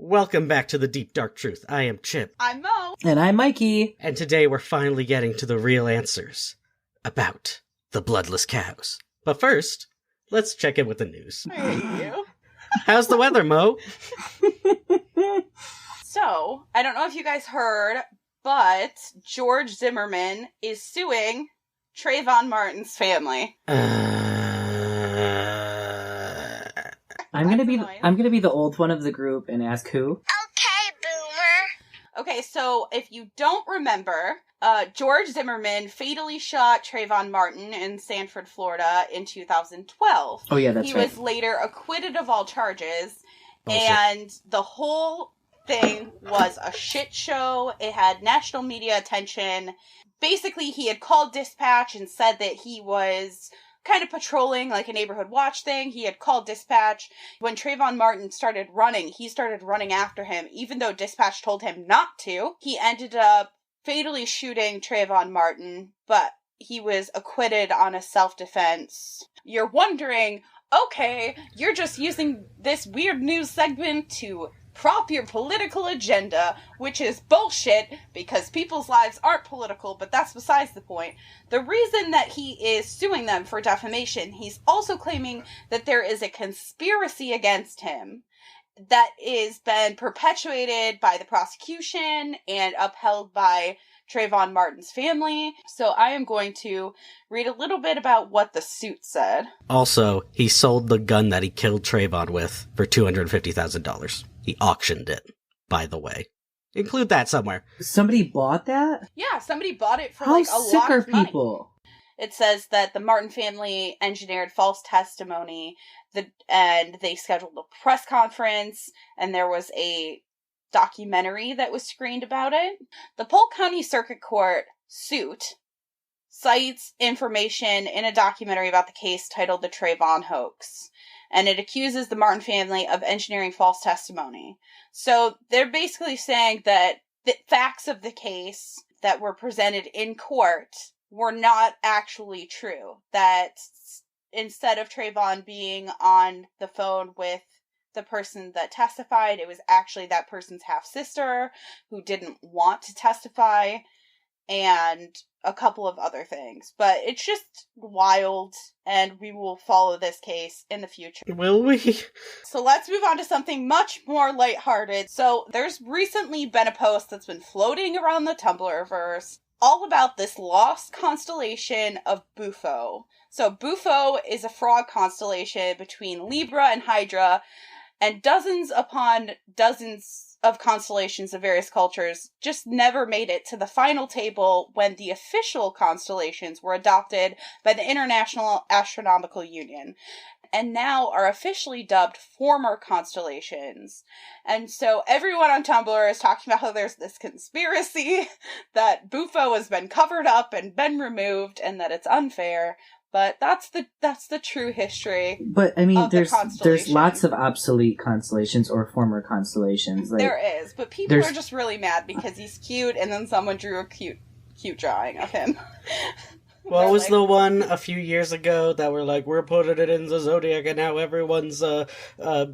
Welcome back to The Deep Dark Truth. I am Chip. I'm Mo. And I'm Mikey. And today we're finally getting to the real answers about the bloodless cows. But first, let's check in with the news. I hate you. How's the weather, Mo? So, I don't know if you guys heard, but George Zimmerman is suing Trayvon Martin's family. I'm gonna be the old one of the group and ask who. Okay, boomer. Okay, so if you don't remember, George Zimmerman fatally shot Trayvon Martin in Sanford, Florida in 2012. Oh yeah, that's He right. was later acquitted of all charges, Bullshit. and the whole thing was a shit show. It had national media attention. Basically, he had called dispatch and said that he was kind of patrolling like a neighborhood watch thing. He had called dispatch. When Trayvon Martin started running, he started running after him, even though dispatch told him not to. He ended up fatally shooting Trayvon Martin, but he was acquitted on a self-defense. You're wondering, okay, you're just using this weird news segment to prop your political agenda, which is bullshit because people's lives aren't political, but that's besides the point. The reason that he is suing them for defamation, he's also claiming that there is a conspiracy against him that is been perpetuated by the prosecution and upheld by Trayvon Martin's family. So I am going to read a little bit about what the suit said. Also, he sold the gun that he killed Trayvon with for $250,000. He auctioned it, by the way. Include that somewhere. Somebody bought that? Yeah, somebody bought it for How like a sick lot are of money. people? It says that the Martin family engineered false testimony, and they scheduled a press conference, and there was a documentary that was screened about it. The Polk County Circuit Court suit cites information in a documentary about the case titled The Trayvon Hoax, and it accuses the Martin family of engineering false testimony. So they're basically saying that the facts of the case that were presented in court were not actually true. That instead of Trayvon being on the phone with the person that testified, it was actually that person's half-sister who didn't want to testify, and a couple of other things. But it's just wild, and we will follow this case in the future. Will we? So let's move on to something much more lighthearted. So there's recently been a post that's been floating around the Tumblrverse all about this lost constellation of Bufo. So Bufo is a frog constellation between Libra and Hydra, and dozens upon dozens of constellations of various cultures just never made it to the final table when the official constellations were adopted by the International Astronomical Union, and now are officially dubbed former constellations. And so everyone on Tumblr is talking about how there's this conspiracy that Bufo has been covered up and been removed and that it's unfair. But that's the true history. But I mean, there's constellation. lots of obsolete constellations or former constellations. Like, There is, but people are just really mad because he's cute, and then someone drew a cute drawing of him. What was the one a few years ago that were like, we're putting it in the Zodiac, and now everyone's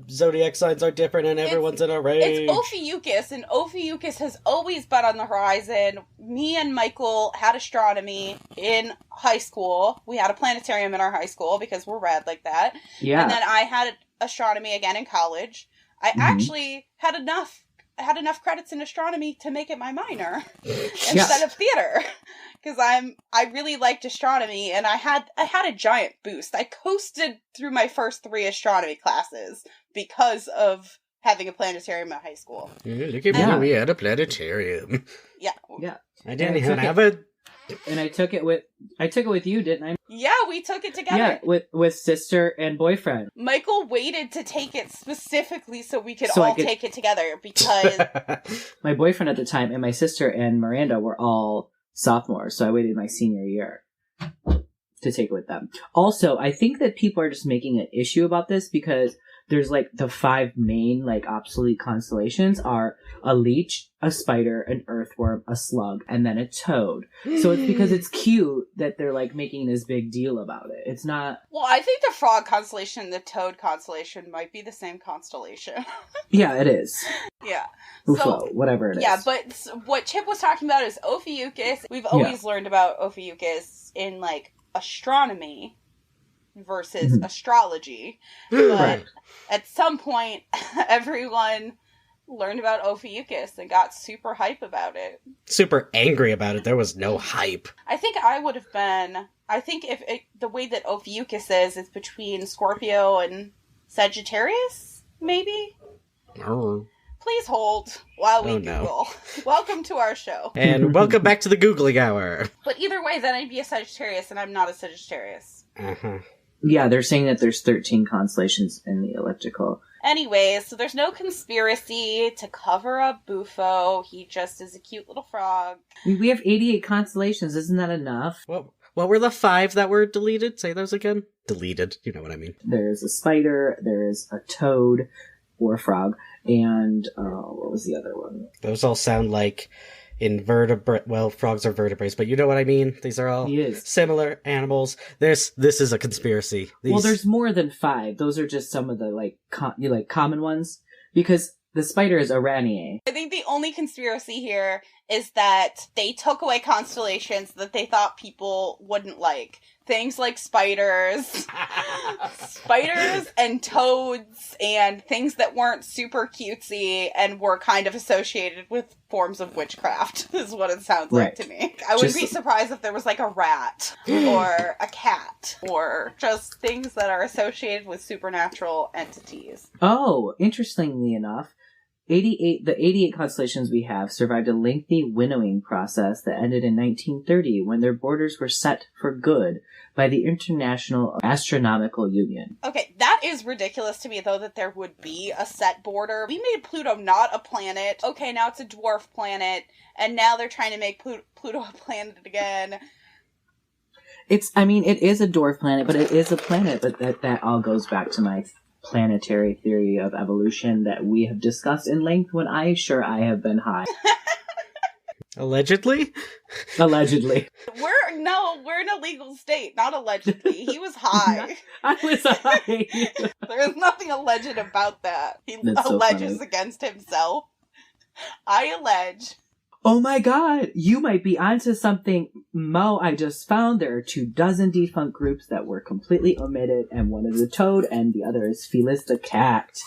Zodiac signs are different, and everyone's in a rage? It's Ophiuchus, and Ophiuchus has always been on the horizon. Me and Michael had astronomy in high school. We had a planetarium in our high school because we're rad like that. yeah. And then I had astronomy again in college. I actually had enough credits in astronomy to make it my minor instead of theater, because I really liked astronomy, and I had a giant boost. I coasted through my first 3 astronomy classes because of having a planetarium at high school. Yeah, look at me, we had a planetarium. Yeah. Yeah. I didn't even have it. And I took it with you, didn't I? Yeah, we took it together. Yeah, with sister and boyfriend. Michael waited to take it specifically so we could So I all could- take it together because My boyfriend at the time and my sister and Miranda were all sophomores, so I waited my senior year to take with them. Also, I think that people are just making an issue about this because there's like the 5 main like obsolete constellations are a leech, a spider, an earthworm, a slug, and then a toad. So it's because it's cute that they're like making this big deal about it. It's not... Well, I think the frog constellation and the toad constellation might be the same constellation. Yeah, it is. Yeah. UFO, whatever it is. Yeah, but what Chip was talking about is Ophiuchus. We've always learned about Ophiuchus in like astronomy versus astrology. But at some point, everyone learned about Ophiuchus and got super hype about it. Super angry about it. There was no hype. I think I would have been... I think if the way that Ophiuchus is between Scorpio and Sagittarius, maybe? Oh. Please hold while we Google. Welcome to our show. And welcome back to the Googling Hour. But either way, then I'd be a Sagittarius, and I'm not a Sagittarius. Uh-huh. Yeah, they're saying that there's 13 constellations in the elliptical. Anyways, so there's no conspiracy to cover up Bufo. He just is a cute little frog. We have 88 constellations. Isn't that enough? What were the 5 that were deleted? Say those again. Deleted. You know what I mean. There's a spider, there's a toad, or a frog, and what was the other one? Those all sound like invertebrate. Well, frogs are vertebrates, but you know what I mean. These are all similar animals. This is a conspiracy. Well, there's more than 5. Those are just some of the common ones because the spider is Araneae. I think the only conspiracy here is that they took away constellations that they thought people wouldn't like. Things like spiders and toads and things that weren't super cutesy and were kind of associated with forms of witchcraft is what it sounds like to me. I wouldn't be surprised if there was like a rat or a cat or just things that are associated with supernatural entities. Oh, interestingly enough, the 88 constellations we have survived a lengthy winnowing process that ended in 1930 when their borders were set for good by the International Astronomical Union. Okay, that is ridiculous to me, though, that there would be a set border. We made Pluto not a planet. Okay, now it's a dwarf planet, and now they're trying to make Pluto a planet again. It is a dwarf planet, but it is a planet, but that all goes back to my planetary theory of evolution that we have discussed in length when I have been high. Allegedly? Allegedly. We're in a legal state, not allegedly. He was high. I was high. There is nothing alleged about that. He That's alleges so against himself. I allege. Oh my god, you might be onto something, Mo. I just found there are 24 defunct groups that were completely omitted, and one is a toad, and the other is Felis the cat.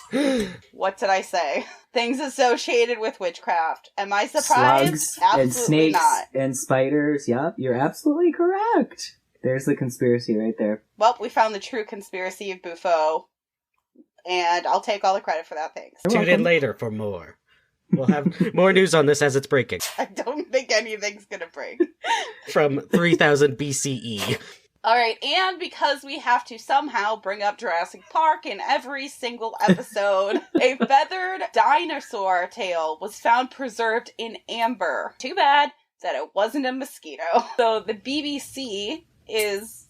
What did I say? Things associated with witchcraft. Am I surprised? Slugs absolutely and snakes not. And spiders. Yep, you're absolutely correct. There's the conspiracy right there. Well, we found the true conspiracy of Bufo, and I'll take all the credit for that, thanks. Tune in later for more. We'll have more news on this as it's breaking. I don't think anything's gonna break. From 3000 BCE. Alright, and because we have to somehow bring up Jurassic Park in every single episode, a feathered dinosaur tail was found preserved in amber. Too bad that it wasn't a mosquito. So the BBC is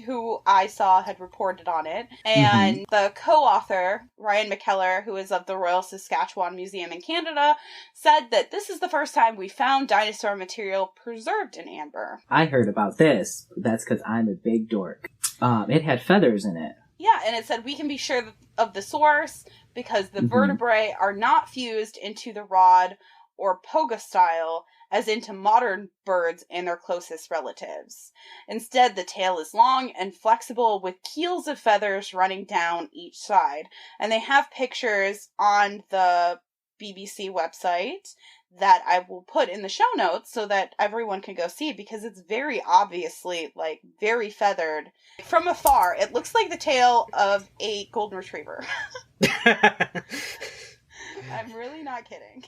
who I saw had reported on it, and the co-author, Ryan McKellar, who is of the Royal Saskatchewan Museum in Canada, said that this is the first time we found dinosaur material preserved in amber. I heard about this. That's because I'm a big dork. It had feathers in it. Yeah, and it said we can be sure of the source because the vertebrae are not fused into the rod or poga style as into modern birds and their closest relatives. Instead, the tail is long and flexible with keels of feathers running down each side. And they have pictures on the BBC website that I will put in the show notes so that everyone can go see, because it's very obviously, very feathered. From afar, it looks like the tail of a golden retriever. I'm really not kidding.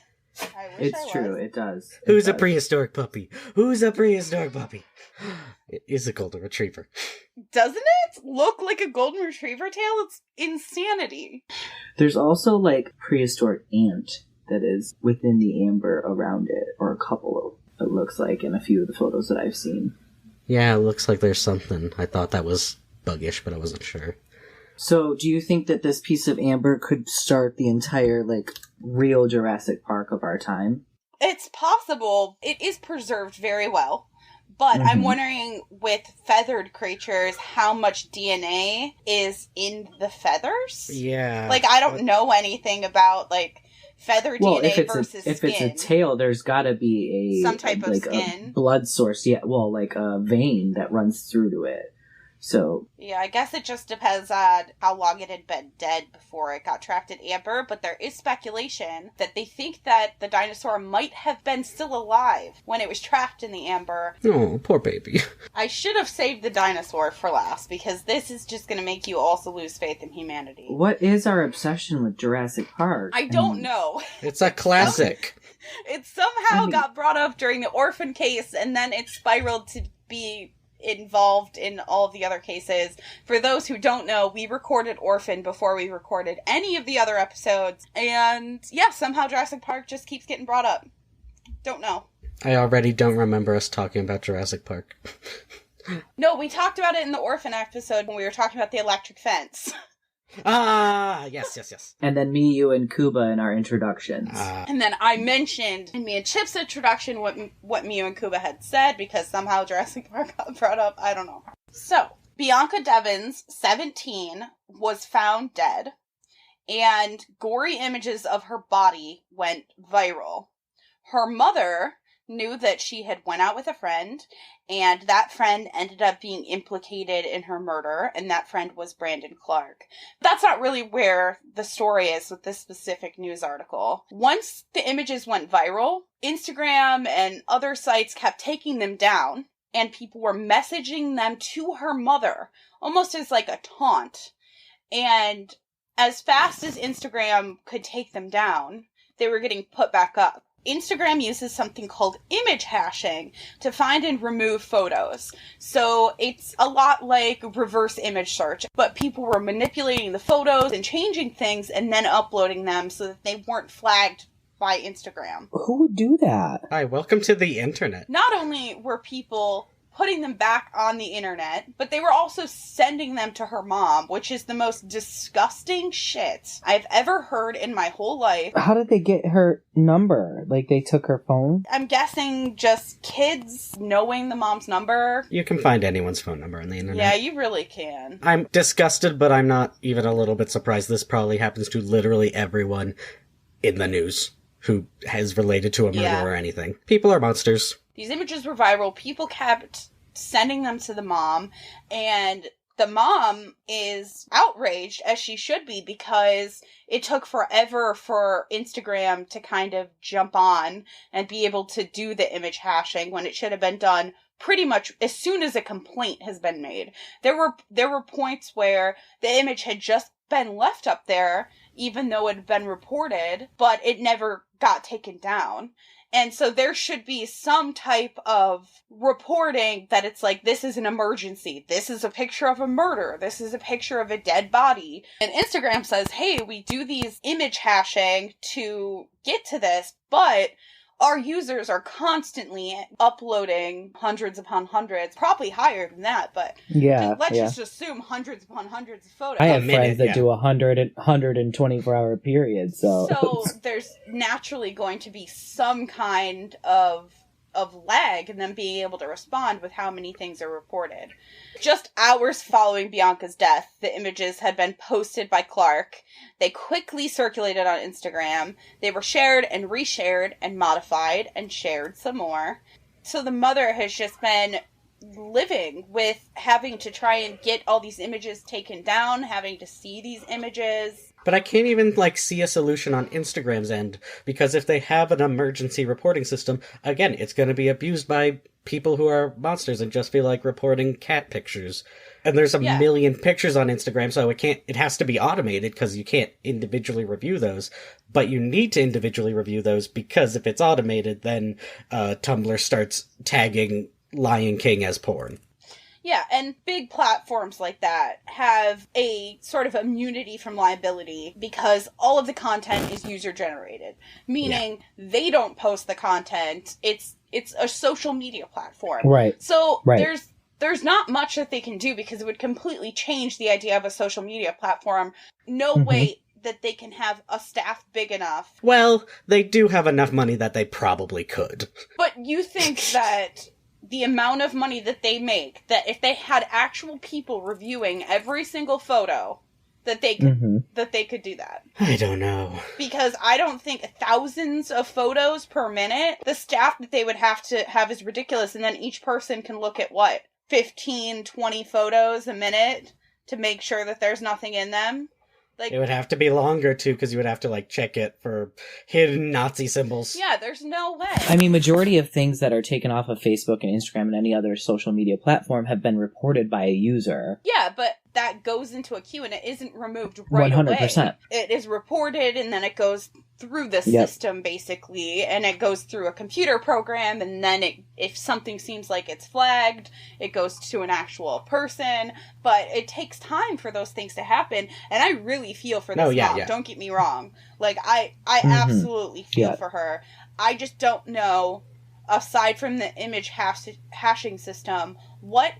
It's true, it does. Who's a prehistoric puppy? Who's a prehistoric puppy? It is a golden retriever. Doesn't it look like a golden retriever tail? It's insanity. There's also prehistoric ant that is within the amber around it, or a couple of, it looks like, in a few of the photos that I've seen. Yeah, it looks like there's something. I thought that was buggish, but I wasn't sure. So, do you think that this piece of amber could start the entire, real Jurassic Park of our time? It's possible. It is preserved very well. But I'm wondering, with feathered creatures, how much DNA is in the feathers? Yeah. I don't know anything about, feather DNA versus skin. If it's a tail, there's gotta be some type of skin. A blood source, a vein that runs through to it. So yeah, I guess it just depends on how long it had been dead before it got trapped in amber, but there is speculation that they think that the dinosaur might have been still alive when it was trapped in the amber. Oh, poor baby. I should have saved the dinosaur for last, because this is just going to make you also lose faith in humanity. What is our obsession with Jurassic Park? I don't know. It's a classic. It somehow got brought up during the orphan case, and then it spiraled to be involved in all of the other cases. For those who don't know, we recorded Orphan before we recorded any of the other episodes, and yeah, somehow Jurassic Park just keeps getting brought up. Don't know. I already don't remember us talking about Jurassic Park. No, we talked about it in the Orphan episode when we were talking about the electric fence. Ah, yes. And then me, you, and Kuba in our introductions. And then I mentioned in me and Chip's introduction what me, you, and Kuba had said, because somehow Jurassic Park got brought up. I don't know. So, Bianca Devins, 17, was found dead, and gory images of her body went viral. Her mother knew that she had went out with a friend, and that friend ended up being implicated in her murder, and that friend was Brandon Clark. That's not really where the story is with this specific news article. Once the images went viral, Instagram and other sites kept taking them down, and people were messaging them to her mother, almost as a taunt. And as fast as Instagram could take them down, they were getting put back up. Instagram uses something called image hashing to find and remove photos. So it's a lot like reverse image search, but people were manipulating the photos and changing things and then uploading them so that they weren't flagged by Instagram. Who would do that? Hi, welcome to the internet. Not only were people putting them back on the internet, but they were also sending them to her mom, which is the most disgusting shit I've ever heard in my whole life. How did they get her number? They took her phone? I'm guessing just kids knowing the mom's number. You can find anyone's phone number on the internet. Yeah, you really can. I'm disgusted, but I'm not even a little bit surprised. This probably happens to literally everyone in the news who is related to a murder or anything. People are monsters. These images were viral. People kept sending them to the mom, and the mom is outraged, as she should be, because it took forever for Instagram to kind of jump on and be able to do the image hashing when it should have been done pretty much as soon as a complaint has been made. There were points where the image had just been left up there, even though it had been reported, but it never got taken down. And so there should be some type of reporting that it's this is an emergency. This is a picture of a murder. This is a picture of a dead body. And Instagram says, hey, we do these image hashing to get to this, but our users are constantly uploading hundreds upon hundreds, probably higher than that, but let's just assume hundreds upon hundreds of photos. I have friends that do 124-hour periods, so... So there's naturally going to be some kind of lag in them being able to respond with how many things are reported. Just hours following Bianca's death, the images had been posted by Clark. They quickly circulated on Instagram. They were shared and reshared and modified and shared some more. So the mother has just been living with having to try and get all these images taken down, having to see these images. But I can't even, see a solution on Instagram's end, because if they have an emergency reporting system, again, it's going to be abused by people who are monsters and just be, reporting cat pictures. And there's a million pictures on Instagram, so it has to be automated, because you can't individually review those. But you need to individually review those, because if it's automated, then Tumblr starts tagging Lion King as porn. Yeah, and big platforms like that have a sort of immunity from liability because all of the content is user-generated, meaning they don't post the content. It's a social media platform. Right. So there's there's not much that they can do because it would completely change the idea of a social media platform. No way that they can have a staff big enough. Well, they do have enough money that they probably could. But you think that the amount of money that they make, that if they had actual people reviewing every single photo, that they could do that? I don't know. Because I don't think thousands of photos per minute, the staff that they would have to have is ridiculous, and then each person can look at, 15, 20 photos a minute to make sure that there's nothing in them? Like, it would have to be longer, too, because you would have to, check it for hidden Nazi symbols. Yeah, there's no way. I mean, majority of things that are taken off of Facebook and Instagram and any other social media platform have been reported by a user. Yeah, but that goes into a queue and it isn't removed right 100%. away. It is reported and then it goes through the system, basically, and it goes through a computer program, and then if something seems like it's flagged, it goes to an actual person, but it takes time for those things to happen, and I really feel for this mom. Yeah. Don't get me wrong. I absolutely feel for her. I just don't know, aside from the image hashing system, what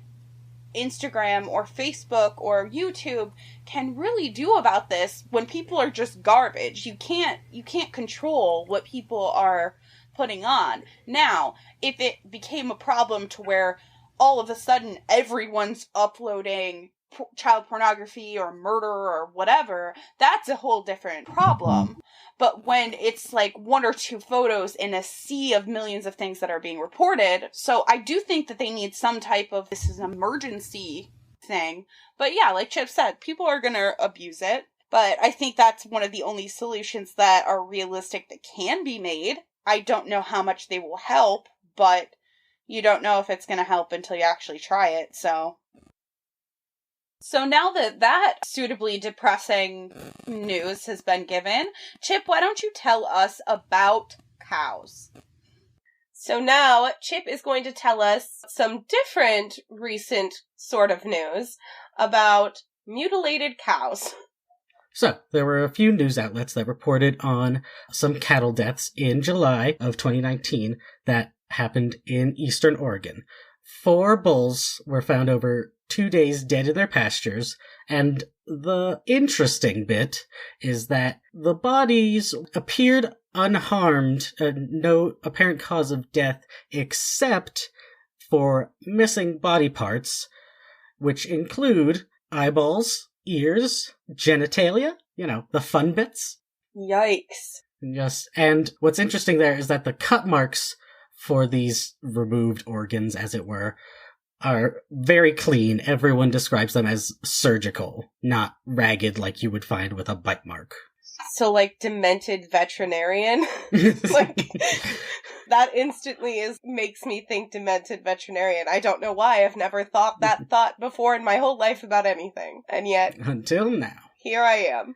Instagram or Facebook or YouTube can really do about this when people are just garbage. You can't control what people are putting on. Now, if it became a problem to where all of a sudden everyone's uploading child pornography or murder or whatever, that's a whole different problem. But when it's one or two photos in a sea of millions of things that are being reported, so I do think that they need some type of, this is an emergency thing. But yeah, like Chip said, people are going to abuse it. But I think that's one of the only solutions that are realistic that can be made. I don't know how much they will help, but you don't know if it's going to help until you actually try it, so now that suitably depressing news has been given, Chip, why don't you tell us about cows? So now Chip is going to tell us some different recent sort of news about mutilated cows. So, there were a few news outlets that reported on some cattle deaths in July of 2019 that happened in eastern Oregon. 4 bulls were found over 2 days dead in their pastures, and the interesting bit is that the bodies appeared unharmed, no apparent cause of death except for missing body parts, which include eyeballs, ears, genitalia, the fun bits. Yikes. And what's interesting there is that the cut marks for these removed organs, as it were, are very clean. Everyone describes them as surgical, not ragged like you would find with a bite mark. So, demented veterinarian? That instantly makes me think demented veterinarian. I don't know why. I've never thought that thought before in my whole life about anything. And yet, until now, here I am.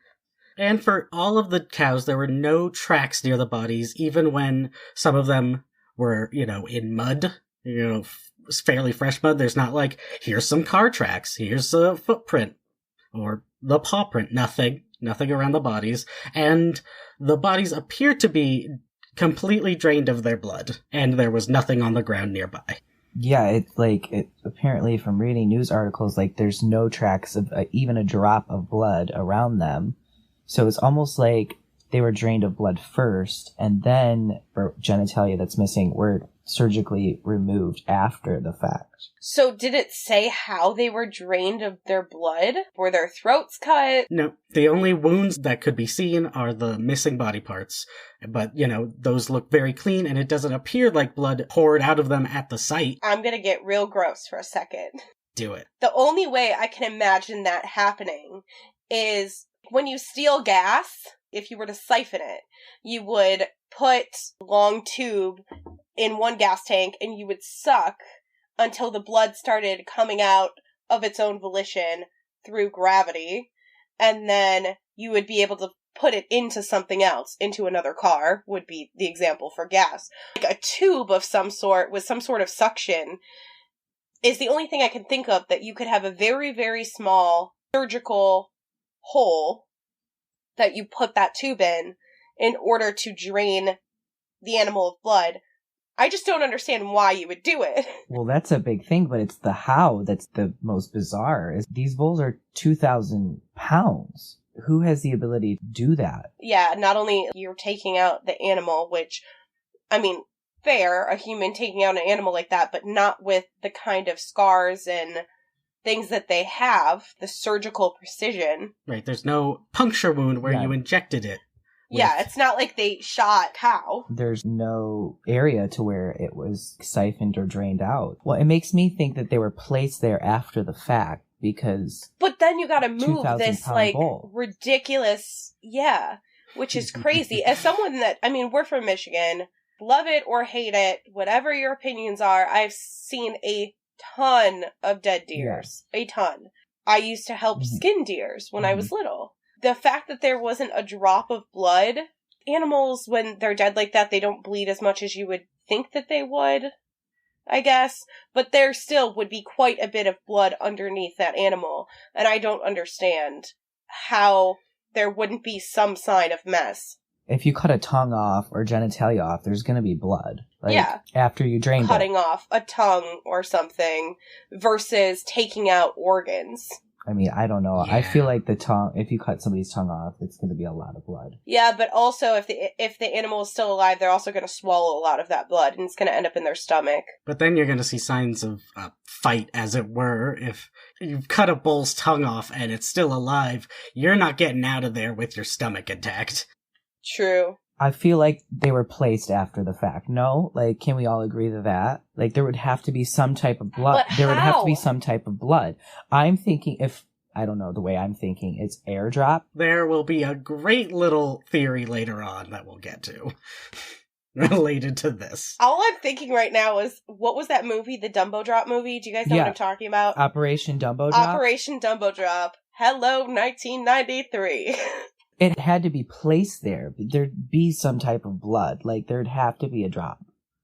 And for all of the cows, there were no tracks near the bodies, even when some of them were, in mud, fairly fresh mud. There's not here's some car tracks, here's a footprint, or the paw print. Nothing around the bodies. And the bodies appear to be completely drained of their blood, and there was nothing on the ground nearby. Yeah, it apparently from reading news articles, there's no tracks of even a drop of blood around them. So it's almost like they were drained of blood first, and then genitalia that's missing were surgically removed after the fact. So did it say how they were drained of their blood? Were their throats cut? No, the only wounds that could be seen are the missing body parts. But, those look very clean, and it doesn't appear like blood poured out of them at the site. I'm gonna get real gross for a second. Do it. The only way I can imagine that happening is when you steal gas, if you were to siphon it, you would put a long tube in one gas tank and you would suck until the blood started coming out of its own volition through gravity, and then you would be able to put it into something else, into another car, would be the example for gas. A tube of some sort with some sort of suction is the only thing I can think of that you could have a very, very small surgical hole that you put that tube in order to drain the animal of blood. I just don't understand why you would do it. Well, that's a big thing, but it's the how that's the most bizarre. Is these bulls are 2,000 pounds. Who has the ability to do that? Yeah, not only you're taking out the animal, which, I mean, fair, a human taking out an animal like that, but not with the kind of scars and things that they have, the surgical precision. Right, there's no puncture wound where you injected it. Yeah, it's not like they shot a cow. There's no area to where it was siphoned or drained out. Well, it makes me think that they were placed there after the fact because... But then you gotta move this, like, bull. ridiculous... Yeah, which is crazy. As someone that... I mean, we're from Michigan. Love it or hate it, whatever your opinions are, I've seen a ton of dead deers. Yeah. A ton. I used to help skin deers when I was little. The fact that there wasn't a drop of blood, animals, when they're dead like that, they don't bleed as much as you would think that they would, I guess. But there still would be quite a bit of blood underneath that animal. And I don't understand how there wouldn't be some sign of mess. If you cut a tongue off or genitalia off, there's going to be blood. Like, yeah. After you drain it. Cutting off a tongue or something versus taking out organs. I mean, I don't know. Yeah. I feel like the tongue, if you cut somebody's tongue off, it's going to be a lot of blood. Yeah, but also if the animal is still alive, they're also going to swallow a lot of that blood, and it's going to end up in their stomach. But then you're going to see signs of a fight, as it were. If you've cut a bull's tongue off and it's still alive, you're not getting out of there with your stomach intact. True. I feel like they were placed after the fact. No? Like, can we all agree to that? Like, there would have to be some type of blood. But there would have how? to be some type of blood. I'm thinking I don't know, the way I'm thinking, it's airdrop. There will be a great little theory later on that we'll get to related to this. All I'm thinking right now is, what was that movie, the Dumbo Drop movie? Do you guys know what I'm talking about? Operation Dumbo Drop? Operation Dumbo Drop. Hello, 1993. It had to be placed there. There'd be some type of blood. Like, there'd have to be a drop.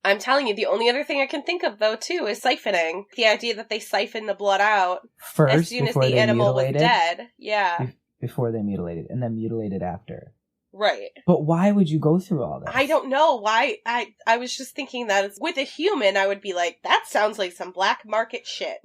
I'm telling you, the only other thing I can think of, though, too, is siphoning. The idea that they siphon the blood out First, as soon as the animal was dead. Yeah. Before they mutilated, and then mutilated after. Right. But why would you go through all this? I don't know why. I was just thinking that with a human, I would be like, that sounds like some black market shit.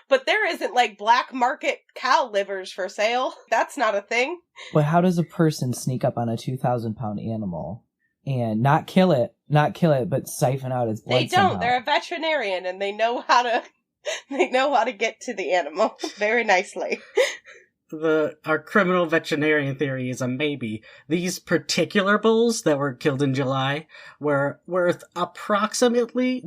But there isn't, like, black market cow livers for sale. That's not a thing. But how does a person sneak up on a 2,000-pound animal and not kill it, but siphon out its blood? They don't. Somehow? They're a veterinarian, and they know how to get to the animal very nicely. Our criminal veterinarian theory is a maybe. These particular bulls that were killed in July were worth approximately...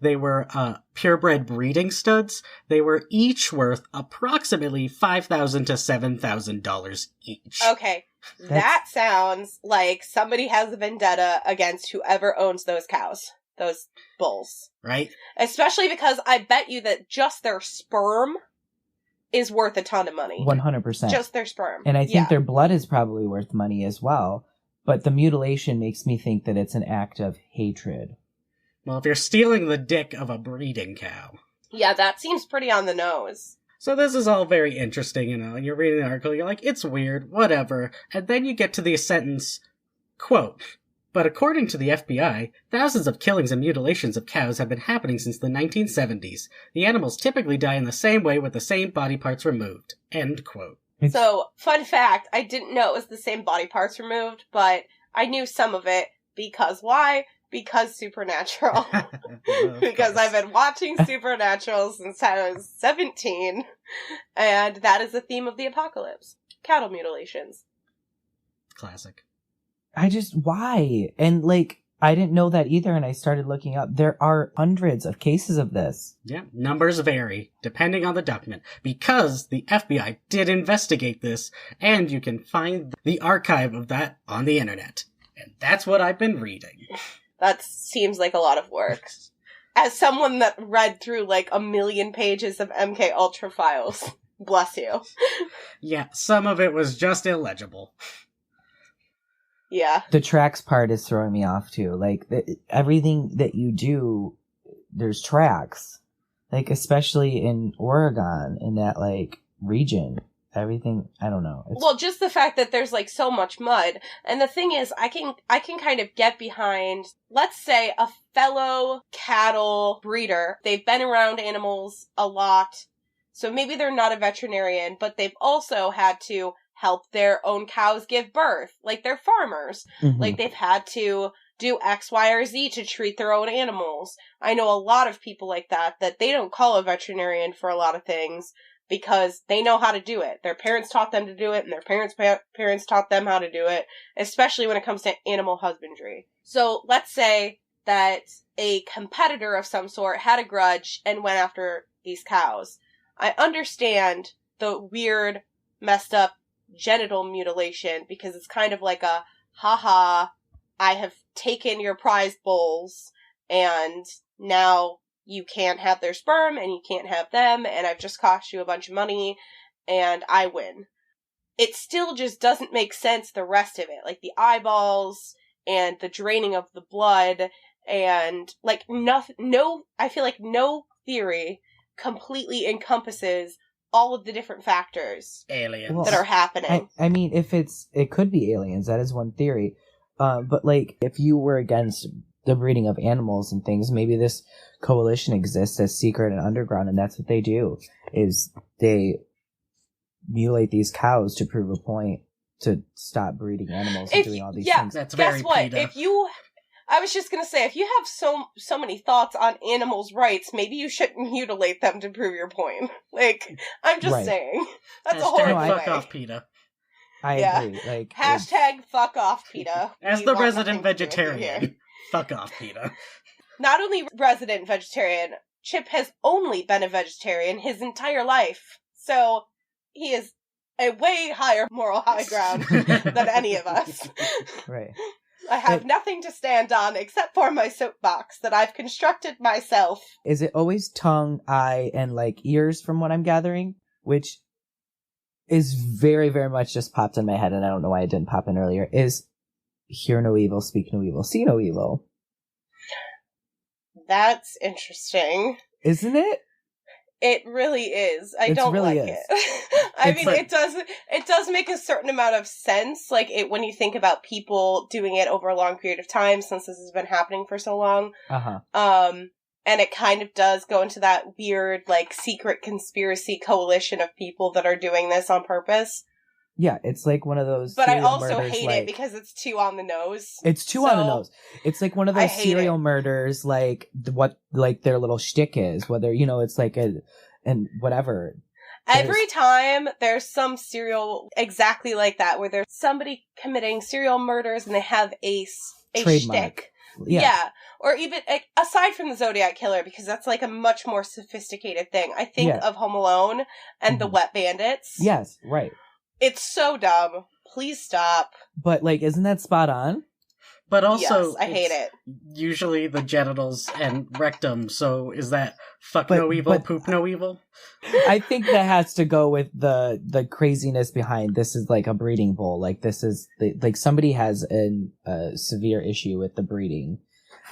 They were purebred breeding studs. They were each worth approximately $5,000 to $7,000 each. Okay, that sounds like somebody has a vendetta against whoever owns those cows, those bulls. Right? Especially because I bet you that just their sperm is worth a ton of money. 100%. Just their sperm. And I think their blood is probably worth money as well. But the mutilation makes me think that it's an act of hatred. Well, if you're stealing the dick of a breeding cow. Yeah, that seems pretty on the nose. So this is all very interesting, and you're reading the article, you're like, it's weird, whatever. And then you get to the sentence, quote, but according to the FBI, thousands of killings and mutilations of cows have been happening since the 1970s. The animals typically die in the same way with the same body parts removed. End quote. So, fun fact, I didn't know it was the same body parts removed, but I knew some of it because why? Because Supernatural. Because I've been watching Supernatural since I was 17, and that is the theme of the apocalypse. Cattle mutilations. Classic. Why? And, I didn't know that either, and I started looking up. There are hundreds of cases of this. Yeah, numbers vary, depending on the document, because the FBI did investigate this, and you can find the archive of that on the internet. And that's what I've been reading. That seems like a lot of work. As someone that read through, 1 million pages of MK Ultra files, bless you. Yeah, some of it was just illegible. Yeah. The tracks part is throwing me off, too. Everything that you do, there's tracks. Especially in Oregon, in that, region. everything, I don't know. Well, just the fact that there's like so much mud. And the thing is, I can kind of get behind, let's say, a fellow cattle breeder. They've been around animals a lot. So maybe they're not a veterinarian, but they've also had to help their own cows give birth. Like, they're farmers. Mhm. Like, they've had to do X, Y, or Z to treat their own animals. I know a lot of people like that they don't call a veterinarian for a lot of things because they know how to do it. Their parents taught them to do it, and their parents taught them how to do it, especially when it comes to animal husbandry. So let's say that a competitor of some sort had a grudge and went after these cows. I understand the weird, messed up genital mutilation because it's kind of like a, haha, I have taken your prized bulls and now you can't have their sperm and you can't have them and I've just cost you a bunch of money and I win. It still just doesn't make sense, the rest of it. Like the eyeballs and the draining of the blood and like I feel like no theory completely encompasses all of the different factors Aliens. that are happening. I mean, it could be aliens. That is one theory. But like, if you were against the breeding of animals and things, maybe this coalition exists as secret and underground, and that's what they do, is they mutilate these cows to prove a point to stop breeding animals and doing all these things. That's guess very what? PETA. I was just gonna say, if you have so many thoughts on animals' rights, maybe you shouldn't mutilate them to prove your point. Like, I'm just saying. That's a horrible way. Fuck off, PETA. I agree. Like, hashtag fuck off, PETA. As the resident vegetarian, fuck off, PETA. Not only resident vegetarian, Chip has only been a vegetarian his entire life. So, he is a way higher moral high ground than any of us. Right. I have nothing to stand on except for my soapbox that I've constructed myself. Is it always tongue, eye, and like ears from what I'm gathering? Which is very, very much just popped in my head, and I don't know why it didn't pop in earlier, is hear no evil, speak no evil, see no evil. That's interesting. Isn't it? It really is. I It don't really like is. it. I mean, it does make a certain amount of sense, like, when you think about people doing it over a long period of time, since this has been happening for so long. Uh-huh. And it kind of does go into that weird, like, secret conspiracy coalition of people that are doing this on purpose. Yeah, it's like one of those. But I also murders, hate it because it's too on the nose. It's too on the nose. It's like one of those serial murders, like what like their little shtick is. Whether it's like and whatever. Every time there's some serial exactly like that, where there's somebody committing serial murders and they have a trademark. shtick. Yeah. Or even, aside from the Zodiac Killer, because that's like a much more sophisticated thing. I think of Home Alone and the Wet Bandits. Yes, right. It's so dumb. Please stop. But, like, isn't that spot on? But also, yes, I hate it. Usually the genitals and rectum, so is that fuck no evil, poop no evil? I think that has to go with the craziness behind this is like a breeding bull. Like, this is, like, somebody has a severe issue with the breeding.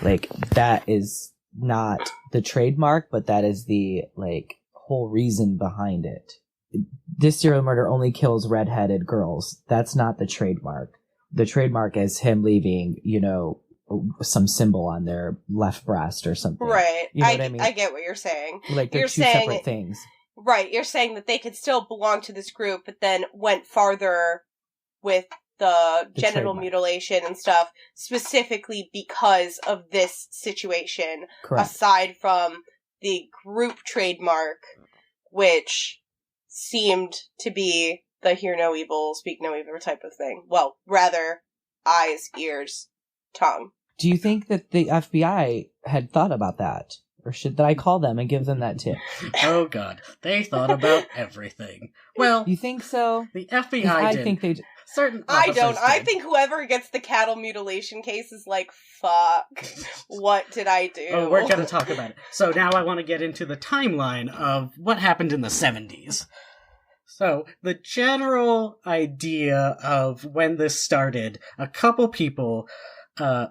Like, that is not the trademark, but that is the, like, whole reason behind it. This serial murder only kills redheaded girls. That's not the trademark. The trademark is him leaving, some symbol on their left breast or something. Right. You know what I mean? I get what you're saying. Like, they're two separate things. Right. You're saying that they could still belong to this group, but then went farther with the genital mutilation and stuff, specifically because of this situation. Correct. Aside from the group trademark, which seemed to be the hear no evil, speak no evil type of thing. Well, rather, eyes, ears, tongue. Do you think that the FBI had thought about that? Or should I call them and give them that tip? Oh god, they thought about everything. Well, you think so? The FBI I did. think they did. Certain I don't. did. I think whoever gets the cattle mutilation case is like, fuck, what did I do? Oh, we're gonna talk about it. So now I want to get into the timeline of what happened in the 70s. So, the general idea of when this started, a couple people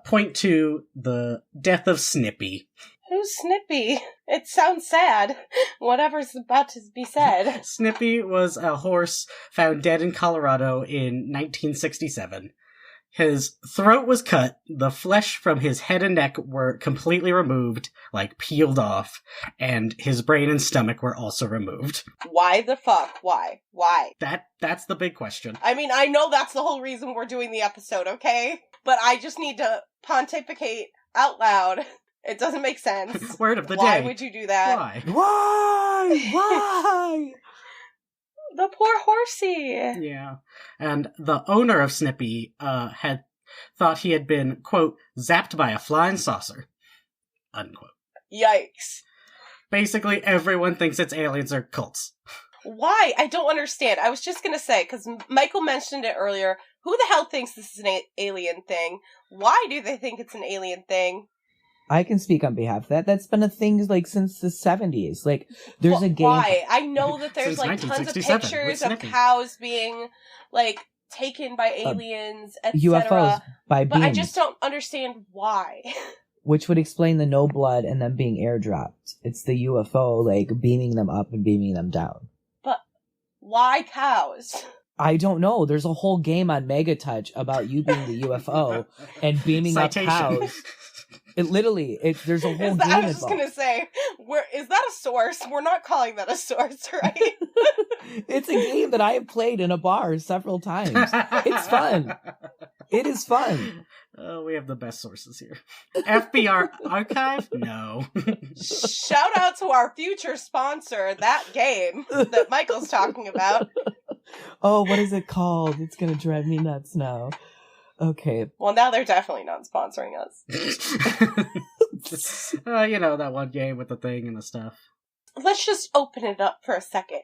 point to the death of Snippy. Who Who's Snippy? It sounds sad. Whatever's about to be said. Snippy was a horse found dead in Colorado in 1967. His throat was cut, the flesh from his head and neck were completely removed, like peeled off, and his brain and stomach were also removed. Why the fuck? Why? That's the big question. I mean, I know that's the whole reason we're doing the episode, okay? But I just need to pontificate out loud. It doesn't make sense. Word of the day. Why would you do that? Why? The poor horsey. Yeah. And the owner of Snippy had thought he had been, quote, zapped by a flying saucer, unquote. Yikes. Basically, everyone thinks it's aliens or cults. Why? I don't understand. I was just gonna say, because Michael mentioned it earlier, who the hell thinks this is an alien thing? Why do they think it's an alien thing? I can speak on behalf of that. That's been a thing, like, since the 70s. Like, there's a game... Why? I know that there's, like, tons of 1967 pictures with of Snippy. cows being, like, taken by aliens, etc. UFOs by beams. But I just don't understand why. Which would explain the no blood and them being airdropped. It's the UFO, like, beaming them up and beaming them down. But why cows? I don't know. There's a whole game on Megatouch about you being the UFO and beaming up Citation. cows. There's a whole game I was just involved. gonna say, is that a source? We're not calling that a source, right? It's a game that I have played in a bar several times. It's fun. It is fun. Oh, we have the best sources here. FBR Archive? No. Shout out to our future sponsor, that game that Michael's talking about. Oh, what is it called? It's gonna drive me nuts now. Okay. Well, now they're definitely not sponsoring us. You know, that one game with the thing and the stuff. Let's just open it up for a second.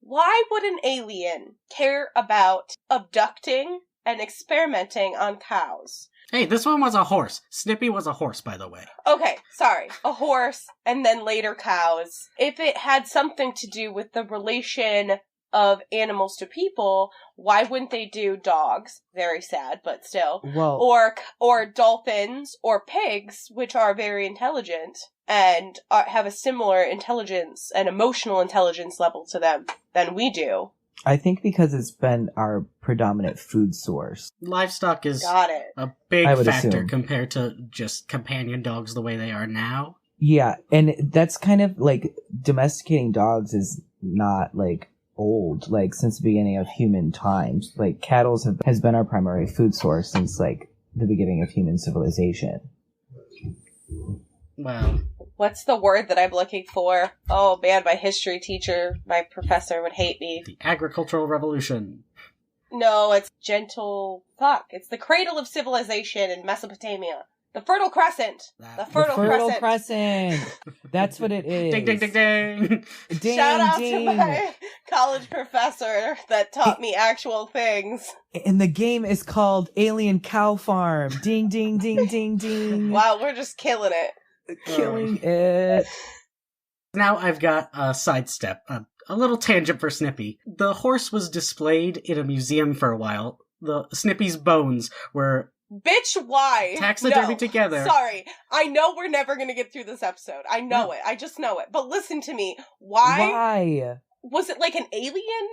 Why would an alien care about abducting and experimenting on cows? Hey, this one was a horse. Snippy was a horse, by the way. Okay, sorry. A horse, and then later cows. If it had something to do with the relation of animals to people, why wouldn't they do dogs? Very sad, but still. Well, Or dolphins or pigs, which are very intelligent and have a similar intelligence and emotional intelligence level to them than we do. I think because it's been our predominant food source. Livestock is Got it. a big I would factor assume. compared to just companion dogs the way they are now. Yeah, and that's kind of like domesticating dogs is not like old, like since the beginning of human times. Like cattle has been our primary food source since like the beginning of human civilization. Well, What's the word that I'm looking for? Oh man, my history teacher, my professor would hate me. the agricultural revolution. No, it's gentle. Fuck. It's the cradle of civilization in Mesopotamia. The Fertile Crescent. The Fertile Crescent. Crescent. That's what it is. Ding, ding, ding, ding. Ding, Shout out ding. to my college professor that taught me actual things. And the game is called Alien Cow Farm. Ding, ding, ding, ding, ding. Wow, we're just killing it. Killing it. Now I've got a sidestep, a little tangent for Snippy. The horse was displayed in a museum for a while. The Snippy's bones were Bitch, why? taxidermied together. Sorry. I know we're never going to get through this episode. I know it. I just know it. But listen to me. Why? Was it like an alien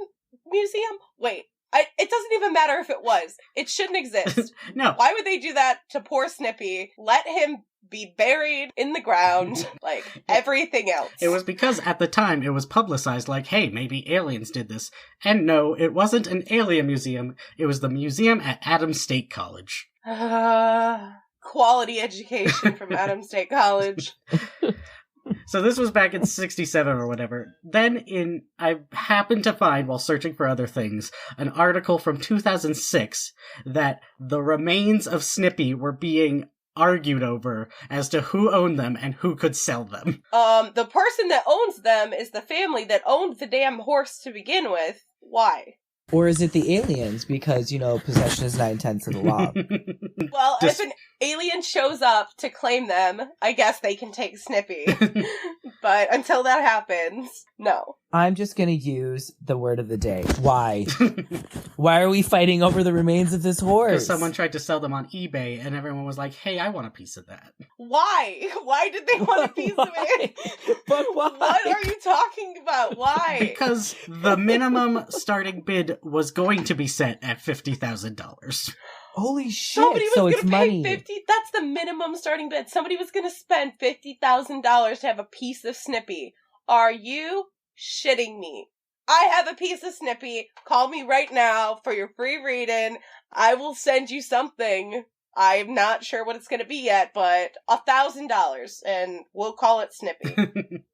museum? Wait. It doesn't even matter if it was. It shouldn't exist. No. Why would they do that to poor Snippy? Let him be buried in the ground like everything else. It was because at the time it was publicized like, hey, maybe aliens did this. And no, it wasn't an alien museum. It was the museum at Adams State College. Quality education from Adams State College. So this was back in 67 or whatever. Then I happened to find, while searching for other things, an article from 2006 that the remains of Snippy were being argued over as to who owned them and who could sell them. The person that owns them is the family that owned the damn horse to begin with. Why? Or is it the aliens? Because, possession is 9/10 of the law. Well, if an alien shows up to claim them, I guess they can take Snippy. But until that happens, no. I'm just gonna use the word of the day. Why? Why are we fighting over the remains of this horse? Because someone tried to sell them on eBay, and everyone was like, hey, I want a piece of that. Why? Why did they want a piece of it? But why? What are you talking about? Why? Because the minimum starting bid was going to be set at $50,000. Holy shit! Somebody was so going it's to pay money. 50. That's the minimum starting bid. Somebody was going to spend $50,000 to have a piece of Snippy. Are you shitting me? I have a piece of Snippy. Call me right now for your free reading. I will send you something. I'm not sure what it's going to be yet, but $1,000, and we'll call it Snippy.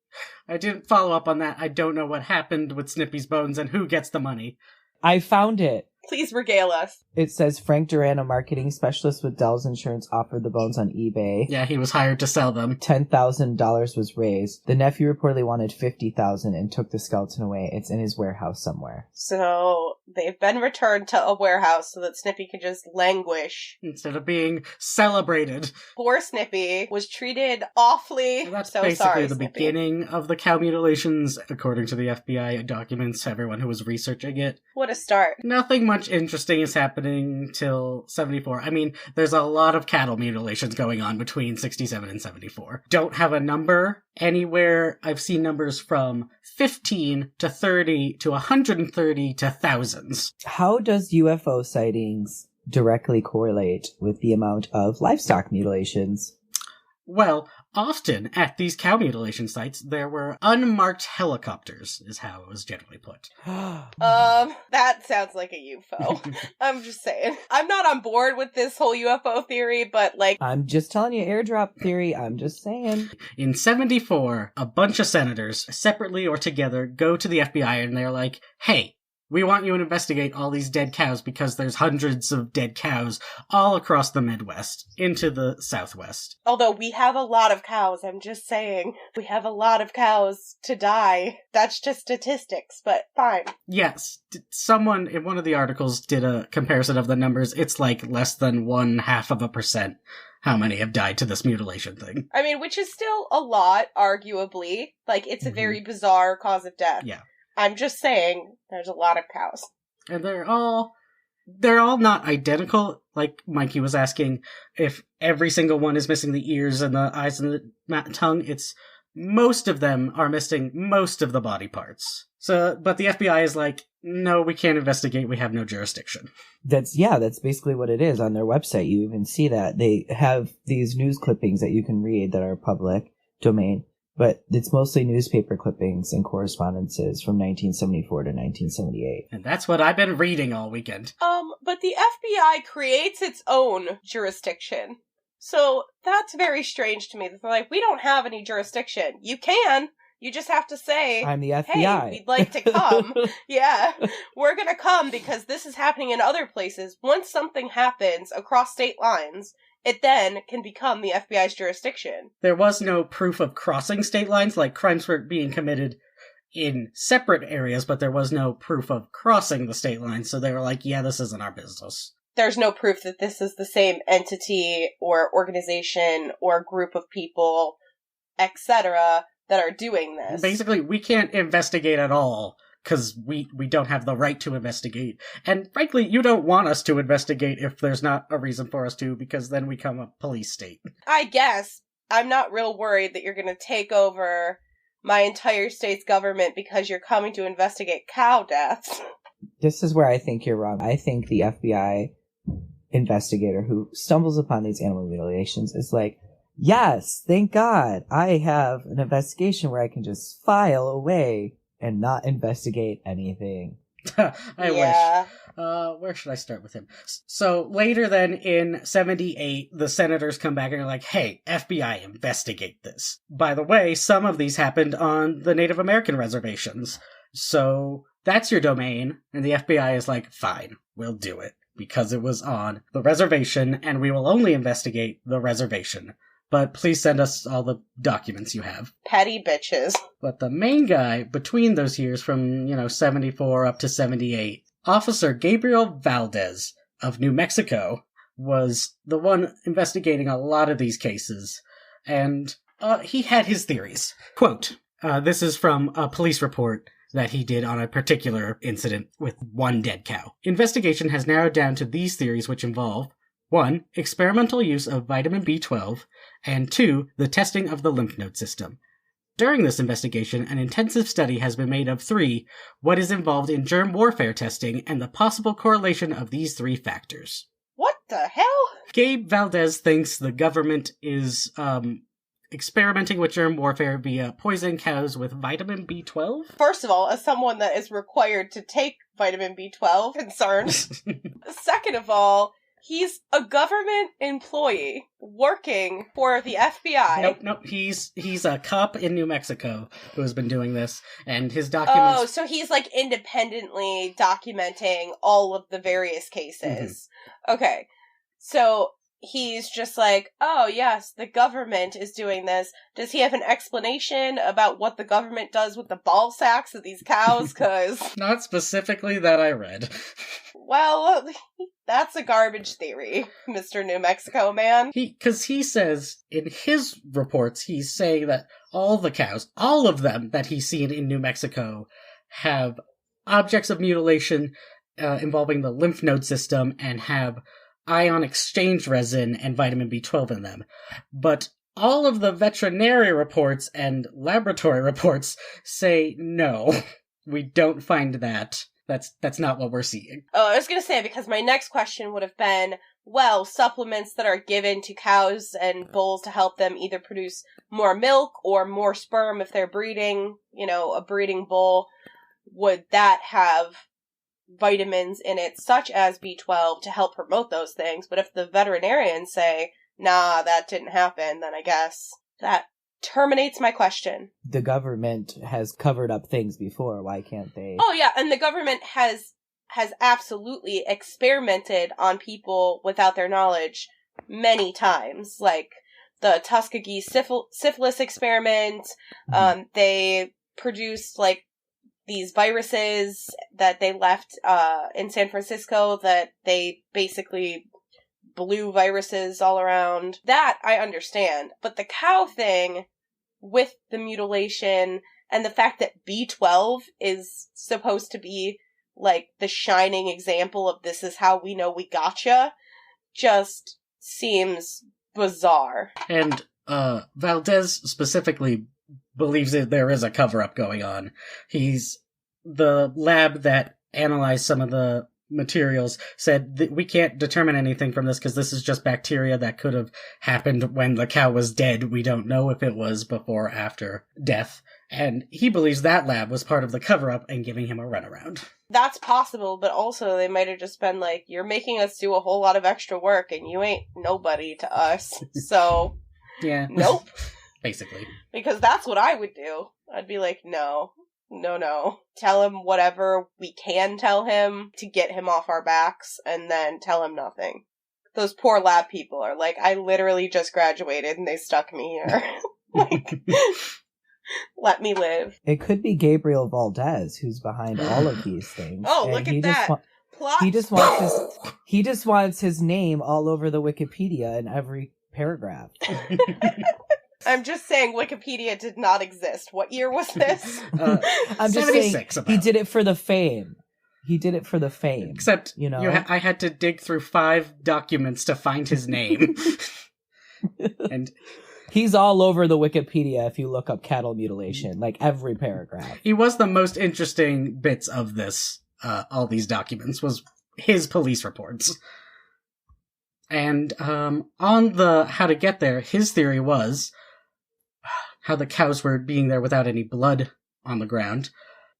I didn't follow up on that. I don't know what happened with Snippy's bones and who gets the money. I found it. Please regale us. It says Frank Duran, a marketing specialist with Dell's Insurance, offered the bones on eBay. Yeah, he was hired to sell them. $10,000 was raised. The nephew reportedly wanted $50,000 and took the skeleton away. It's in his warehouse somewhere. So they've been returned to a warehouse so that Snippy can just languish. Instead of being celebrated. Poor Snippy was treated awfully. And that's so basically sorry, the Snippy. beginning of the cow mutilations, according to the FBI documents, everyone who was researching it. What a start. Nothing much interesting is happening till 74. I mean, there's a lot of cattle mutilations going on between 67 and 74. Don't have a number anywhere. I've seen numbers from 15 to 30 to 130 to thousands. How does UFO sightings directly correlate with the amount of livestock mutilations? Well, often at these cow mutilation sites, there were unmarked helicopters, is how it was generally put. That sounds like a UFO. I'm just saying. I'm not on board with this whole UFO theory, but like... I'm just telling you, airdrop theory, I'm just saying. In 74, a bunch of senators, separately or together, go to the FBI and they're like, hey, we want you to investigate all these dead cows because there's hundreds of dead cows all across the Midwest into the Southwest. Although we have a lot of cows, I'm just saying. We have a lot of cows to die. That's just statistics, but fine. Yes, someone in one of the articles did a comparison of the numbers. It's like less than 0.5% how many have died to this mutilation thing. I mean, which is still a lot, arguably. Like, it's a very bizarre cause of death. Yeah. I'm just saying, there's a lot of cows. And they're all not identical. Like Mikey was asking if every single one is missing the ears and the eyes and the tongue. It's most of them are missing most of the body parts. So, but the FBI is like, no, we can't investigate. We have no jurisdiction. That's basically what it is on their website. You even see that. They have these news clippings that you can read that are public domain. But it's mostly newspaper clippings and correspondences from 1974 to 1978. And that's what I've been reading all weekend. But the FBI creates its own jurisdiction. So that's very strange to me. They're like, we don't have any jurisdiction. You can. You just have to say, I'm the FBI. Hey, we'd like to come. Yeah, we're going to come because this is happening in other places. Once something happens across state lines, it then can become the FBI's jurisdiction. There was no proof of crossing state lines, like crimes were being committed in separate areas, but there was no proof of crossing the state lines, so they were like, yeah, this isn't our business. There's no proof that this is the same entity or organization or group of people, etc., that are doing this. Basically, we can't investigate at all, because we don't have the right to investigate. And frankly, you don't want us to investigate if there's not a reason for us to, because then we become a police state. I guess. I'm not real worried that you're going to take over my entire state's government because you're coming to investigate cow deaths. This is where I think you're wrong. I think the FBI investigator who stumbles upon these animal mutilations is like, yes, thank God, I have an investigation where I can just file away and not investigate anything. I wish. Where should I start with him? So later then in 78, the senators come back and are like, hey, FBI, investigate this. By the way, some of these happened on the Native American reservations. So that's your domain. And the FBI is like, fine, we'll do it. Because it was on the reservation and we will only investigate the reservation. But please send us all the documents you have. Petty bitches. But the main guy between those years from, 74 up to 78, Officer Gabriel Valdez of New Mexico was the one investigating a lot of these cases. And he had his theories. Quote, this is from a police report that he did on a particular incident with one dead cow. Investigation has narrowed down to these theories, which involve 1. Experimental use of vitamin B12, and 2. The testing of the lymph node system. During this investigation, an intensive study has been made of 3. What is involved in germ warfare testing and the possible correlation of these 3 factors. What the hell? Gabe Valdez thinks the government is experimenting with germ warfare via poisoning cows with vitamin B12. First of all, as someone that is required to take vitamin B12, concerned. Second of all, he's a government employee working for the FBI. Nope. He's a cop in New Mexico who has been doing this, and his documents... Oh, so he's, like, independently documenting all of the various cases. Mm-hmm. Okay. So he's just like, oh, yes, the government is doing this. Does he have an explanation about what the government does with the ball sacks of these cows? Because... Not specifically that I read. Well... That's a garbage theory, Mr. New Mexico man. Because he says, in his reports, he's saying that all the cows, all of them that he's seen in New Mexico, have objects of mutilation involving the lymph node system and have ion exchange resin and vitamin B12 in them. But all of the veterinary reports and laboratory reports say, no, we don't find that. That's not what we're seeing. Oh, I was going to say, because my next question would have been, well, supplements that are given to cows and bulls to help them either produce more milk or more sperm if they're breeding, a breeding bull, would that have vitamins in it, such as B12, to help promote those things? But if the veterinarians say, nah, that didn't happen, then I guess that terminates my question. The government has covered up things before. Why can't they? Oh, yeah, and the government has absolutely experimented on people without their knowledge many times. Like the Tuskegee syphilis experiment. They produced, like, these viruses that they left in San Francisco that they basically blew viruses all around. That I understand. But the cow thing with the mutilation and the fact that B12 is supposed to be like the shining example of this is how we know we gotcha just seems bizarre. And Valdez specifically believes that there is a cover-up going on. The lab that analyzed some of the materials said that we can't determine anything from this because this is just bacteria that could have happened when the cow was dead. We don't know if it was before or after death. And he believes that lab was part of the cover-up and giving him a runaround. That's possible, but also they might have just been like, you're making us do a whole lot of extra work and you ain't nobody to us. So, yeah. Nope. Basically. Because that's what I would do. I'd be like, no. Tell him whatever we can tell him to get him off our backs, and then tell him nothing. Those poor lab people are like, I literally just graduated and they stuck me here. Like, let me live. It could be Gabriel Valdez who's behind all of these things. Oh, look at that. Plot. He just wants his name all over the Wikipedia in every paragraph. I'm just saying Wikipedia did not exist. What year was this? I'm just saying he did it for the fame. Except, I had to dig through 5 documents to find his name. And he's all over the Wikipedia if you look up cattle mutilation, like every paragraph. He was the most interesting bits of this, all these documents, was his police reports. And on the how to get there, his theory was how the cows were being there without any blood on the ground.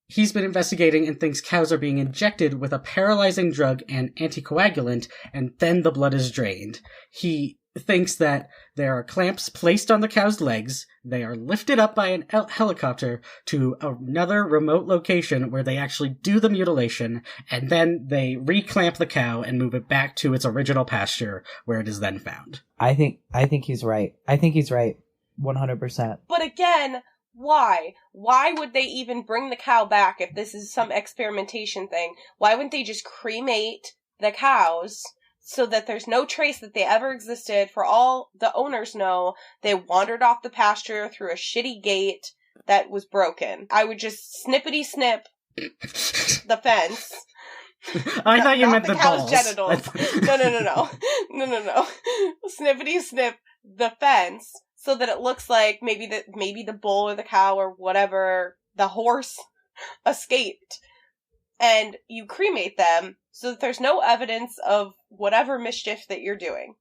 He's been investigating and thinks cows are being injected with a paralyzing drug and anticoagulant, and then the blood is drained. He thinks that there are clamps placed on the cow's legs, they are lifted up by an helicopter to another remote location where they actually do the mutilation, and then they reclamp the cow and move it back to its original pasture, where it is then found. I think he's right. 100%. But again, why? Why would they even bring the cow back if this is some experimentation thing? Why wouldn't they just cremate the cows, so that there's no trace that they ever existed. For all the owners know, they wandered off the pasture through a shitty gate that was broken. I would just snippety snip the fence. I thought you Not meant the the cow's balls. genitals. No. Snippety snip the fence so that it looks like maybe the bull or the cow or whatever, the horse, escaped. And you cremate them so that there's no evidence of whatever mischief that you're doing.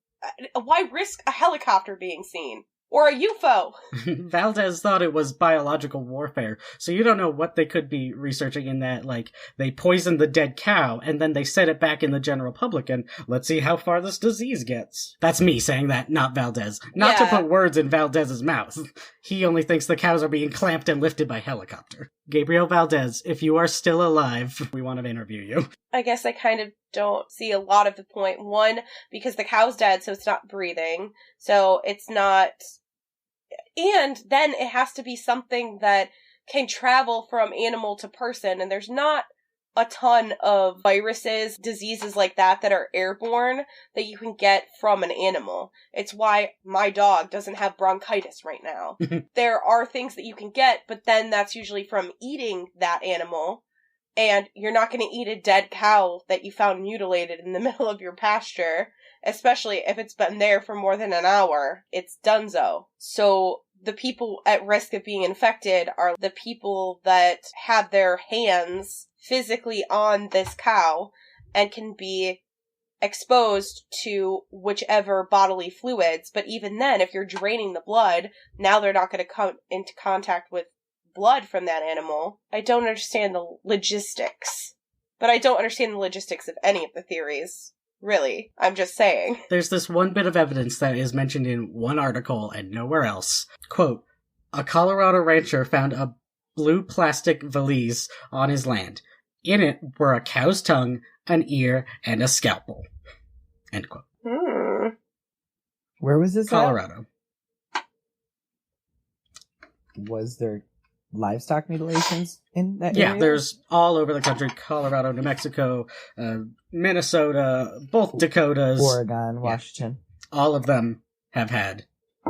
Why risk a helicopter being seen? Or a UFO? Valdez thought it was biological warfare, so you don't know what they could be researching in that, like, they poisoned the dead cow, and then they set it back in the general public, and let's see how far this disease gets. That's me saying that, not Valdez. Not to put words in Valdez's mouth. He only thinks the cows are being clamped and lifted by helicopter. Gabriel Valdez, if you are still alive, we want to interview you. I guess I kind of don't see a lot of the point. One, because the cow's dead, so it's not breathing. So it's not... And then it has to be something that can travel from animal to person, and there's not a ton of viruses, diseases like that are airborne that you can get from an animal. It's why my dog doesn't have bronchitis right now. There are things that you can get, but then that's usually from eating that animal, and you're not going to eat a dead cow that you found mutilated in the middle of your pasture, especially if it's been there for more than an hour. It's donezo. So the people at risk of being infected are the people that have their hands physically on this cow and can be exposed to whichever bodily fluids. But even then, if you're draining the blood, now they're not going to come into contact with blood from that animal. I don't understand the logistics. But I don't understand the logistics of any of the theories. Really. I'm just saying. There's this one bit of evidence that is mentioned in one article and nowhere else. Quote, a Colorado rancher found a blue plastic valise on his land. In it were a cow's tongue, an ear, and a scalpel. End quote. Where was this Colorado. at? Was there livestock mutilations in that area? Yeah, there's all over the country. Colorado, New Mexico, Minnesota, both Dakotas. Oregon, Washington. Yeah. All of them have had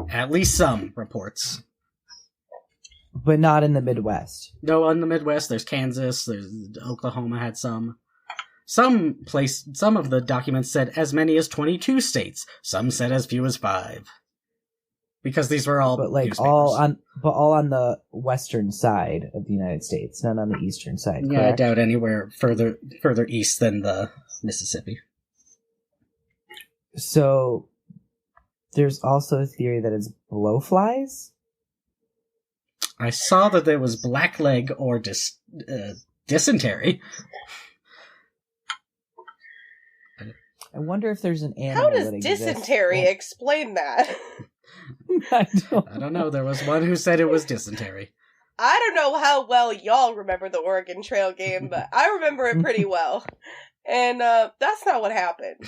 at least some reports. But not in the Midwest. No, in the Midwest, there's Kansas, there's Oklahoma had some. Some of the documents said as many as 22 states. Some said as few as 5. Because these were all newspapers. all on the western side of the United States, not on the eastern side. Yeah, correct? I doubt anywhere further east than the Mississippi. So there's also a theory that it's blowflies. I saw that there was blackleg or dysentery. I wonder if there's an animal. How does that exists. dysentery explain that? I I don't know. There was one who said it was dysentery. I don't know how well y'all remember the Oregon Trail game, but I remember it pretty well. And that's not what happened.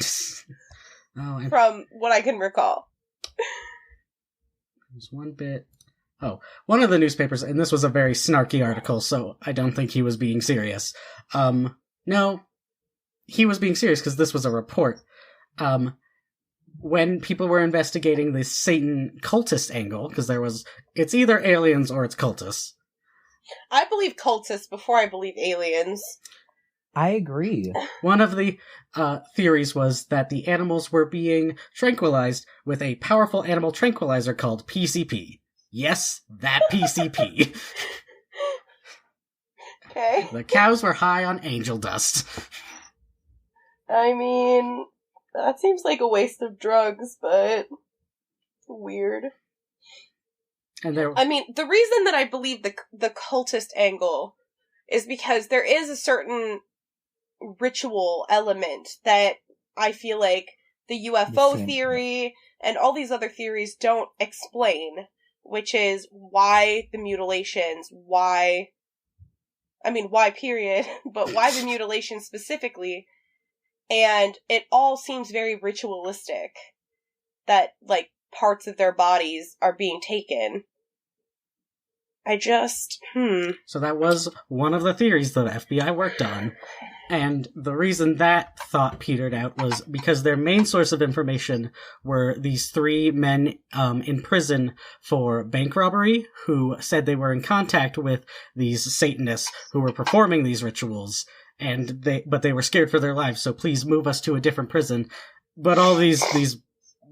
From what I can recall. There's one bit. Oh, one of the newspapers, and this was a very snarky article, so I don't think he was being serious. No, he was being serious because this was a report. When people were investigating the Satan cultist angle, because it's either aliens or it's cultists. I believe cultists before I believe aliens. I agree. One of the theories was that the animals were being tranquilized with a powerful animal tranquilizer called PCP. Yes, that PCP. Okay. The cows were high on angel dust. I mean, that seems like a waste of drugs, but weird. And I mean, the reason that I believe the cultist angle is because there is a certain ritual element that I feel like the UFO theory and all these other theories don't explain, which is why the mutilations, why period, but why the mutilations specifically. And it all seems very ritualistic that, like, parts of their bodies are being taken. So that was one of the theories the FBI worked on. And the reason that thought petered out was because their main source of information were these 3 men in prison for bank robbery who said they were in contact with these Satanists who were performing these rituals, but they were scared for their lives, so please move us to a different prison. But all these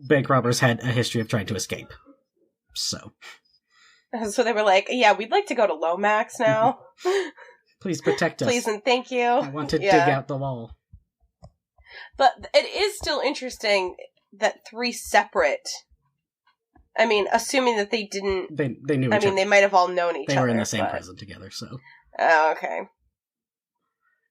bank robbers had a history of trying to escape. So they were like, yeah, we'd like to go to Lomax now. Please protect us. Please and thank you. I want to dig out the wall. But it is still interesting that 3 separate... I mean, assuming that they didn't... They knew each other. I mean, they might have all known each other. They were in the same prison together, so... Oh, okay.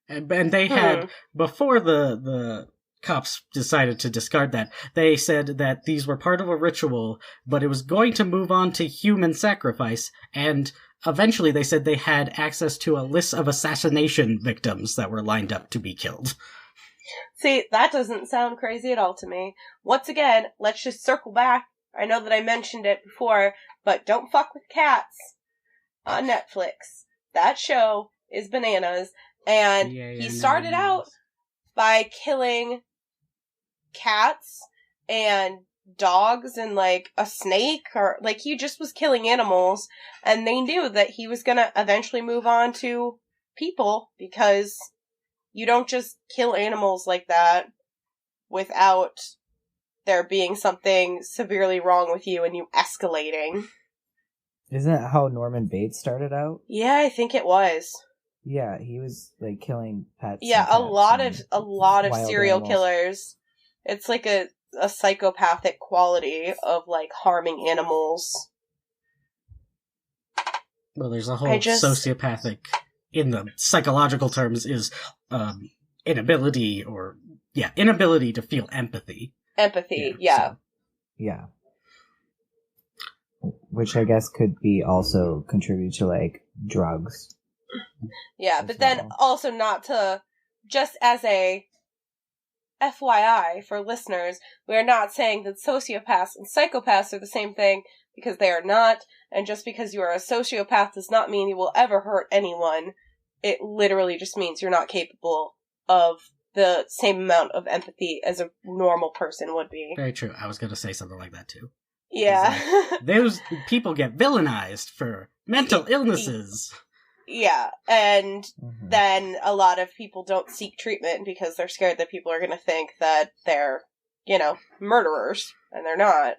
And they had, before the cops decided to discard that, they said that these were part of a ritual, but it was going to move on to human sacrifice, and eventually they said they had access to a list of assassination victims that were lined up to be killed. See, that doesn't sound crazy at all to me. Once again, let's just circle back. I know that I mentioned it before, but Don't Fuck with Cats on Netflix. That show is bananas, and he started out by killing cats and dogs and like a snake, or like he just was killing animals, and they knew that he was gonna eventually move on to people, because you don't just kill animals like that without there being something severely wrong with you and you escalating. Isn't that how Norman Bates started out? Yeah, I think it was. Yeah, he was like killing pets. Yeah, a lot of serial animals. killers. It's like a psychopathic quality of like harming animals. Well, there's a whole sociopathic, in the psychological terms, is inability to feel empathy. Empathy, yeah. So, yeah. Which I guess could be also contribute to like drugs. Yeah, but then also not to, just as a FYI for listeners, we are not saying that sociopaths and psychopaths are the same thing, because they are not, and just because you are a sociopath does not mean you will ever hurt anyone. It literally just means you're not capable of the same amount of empathy as a normal person would be. Very true. I was going to say something like that too. Yeah. Those people get villainized for mental illnesses. Yeah, and then a lot of people don't seek treatment because they're scared that people are going to think that they're, murderers, and they're not.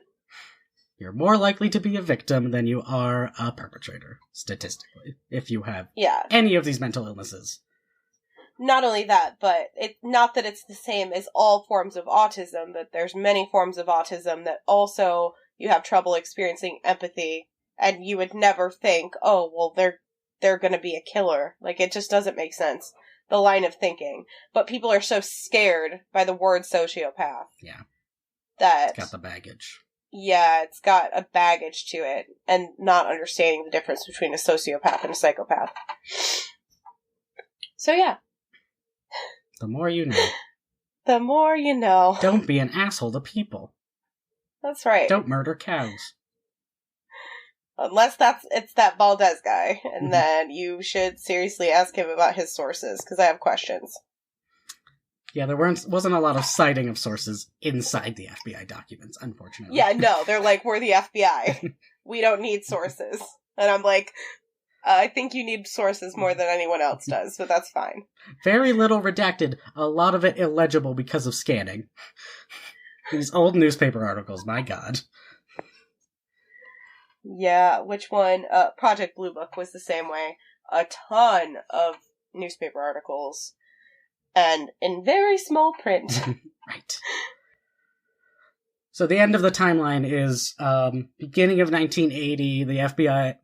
You're more likely to be a victim than you are a perpetrator, statistically, if you have any of these mental illnesses. Not only that, but not that it's the same as all forms of autism, but there's many forms of autism that also you have trouble experiencing empathy, and you would never think, oh, well, they're going to be a killer. Like, it just doesn't make sense, the line of thinking. But people are so scared by the word sociopath. Yeah. That it's got the baggage. Yeah, it's got a baggage to it, and not understanding the difference between a sociopath and a psychopath. So, yeah. The more you know. The more you know. Don't be an asshole to people. That's right. Don't murder cows. Unless it's that Valdez guy, and then you should seriously ask him about his sources, because I have questions. Yeah, there wasn't a lot of citing of sources inside the FBI documents, unfortunately. Yeah, no, they're like, we're the FBI. We don't need sources. And I'm like, I think you need sources more than anyone else does, but that's fine. Very little redacted, a lot of it illegible because of scanning. These old newspaper articles, my god. Yeah, which one? Project Blue Book was the same way. A ton of newspaper articles. And in very small print. Right. So the end of the timeline is beginning of 1980, the FBI,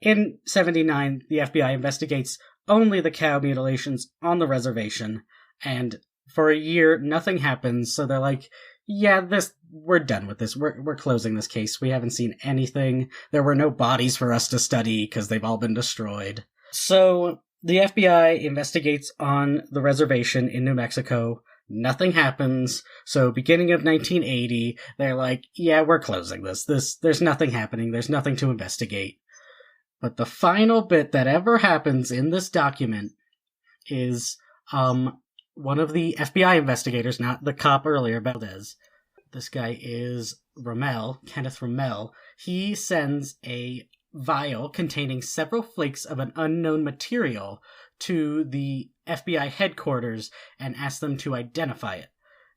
in 79, the FBI investigates only the cow mutilations on the reservation, and for a year, nothing happens, so they're like, yeah, we're done with this. We're closing this case. We haven't seen anything. There were no bodies for us to study because they've all been destroyed. So the FBI investigates on the reservation in New Mexico. Nothing happens. So beginning of 1980, they're like, yeah, we're closing this. There's nothing happening. There's nothing to investigate. But the final bit that ever happens in this document is one of the FBI investigators, not the cop earlier, Valdez. This guy is Kenneth Rommel. He sends a vial containing several flakes of an unknown material to the FBI headquarters and asks them to identify it.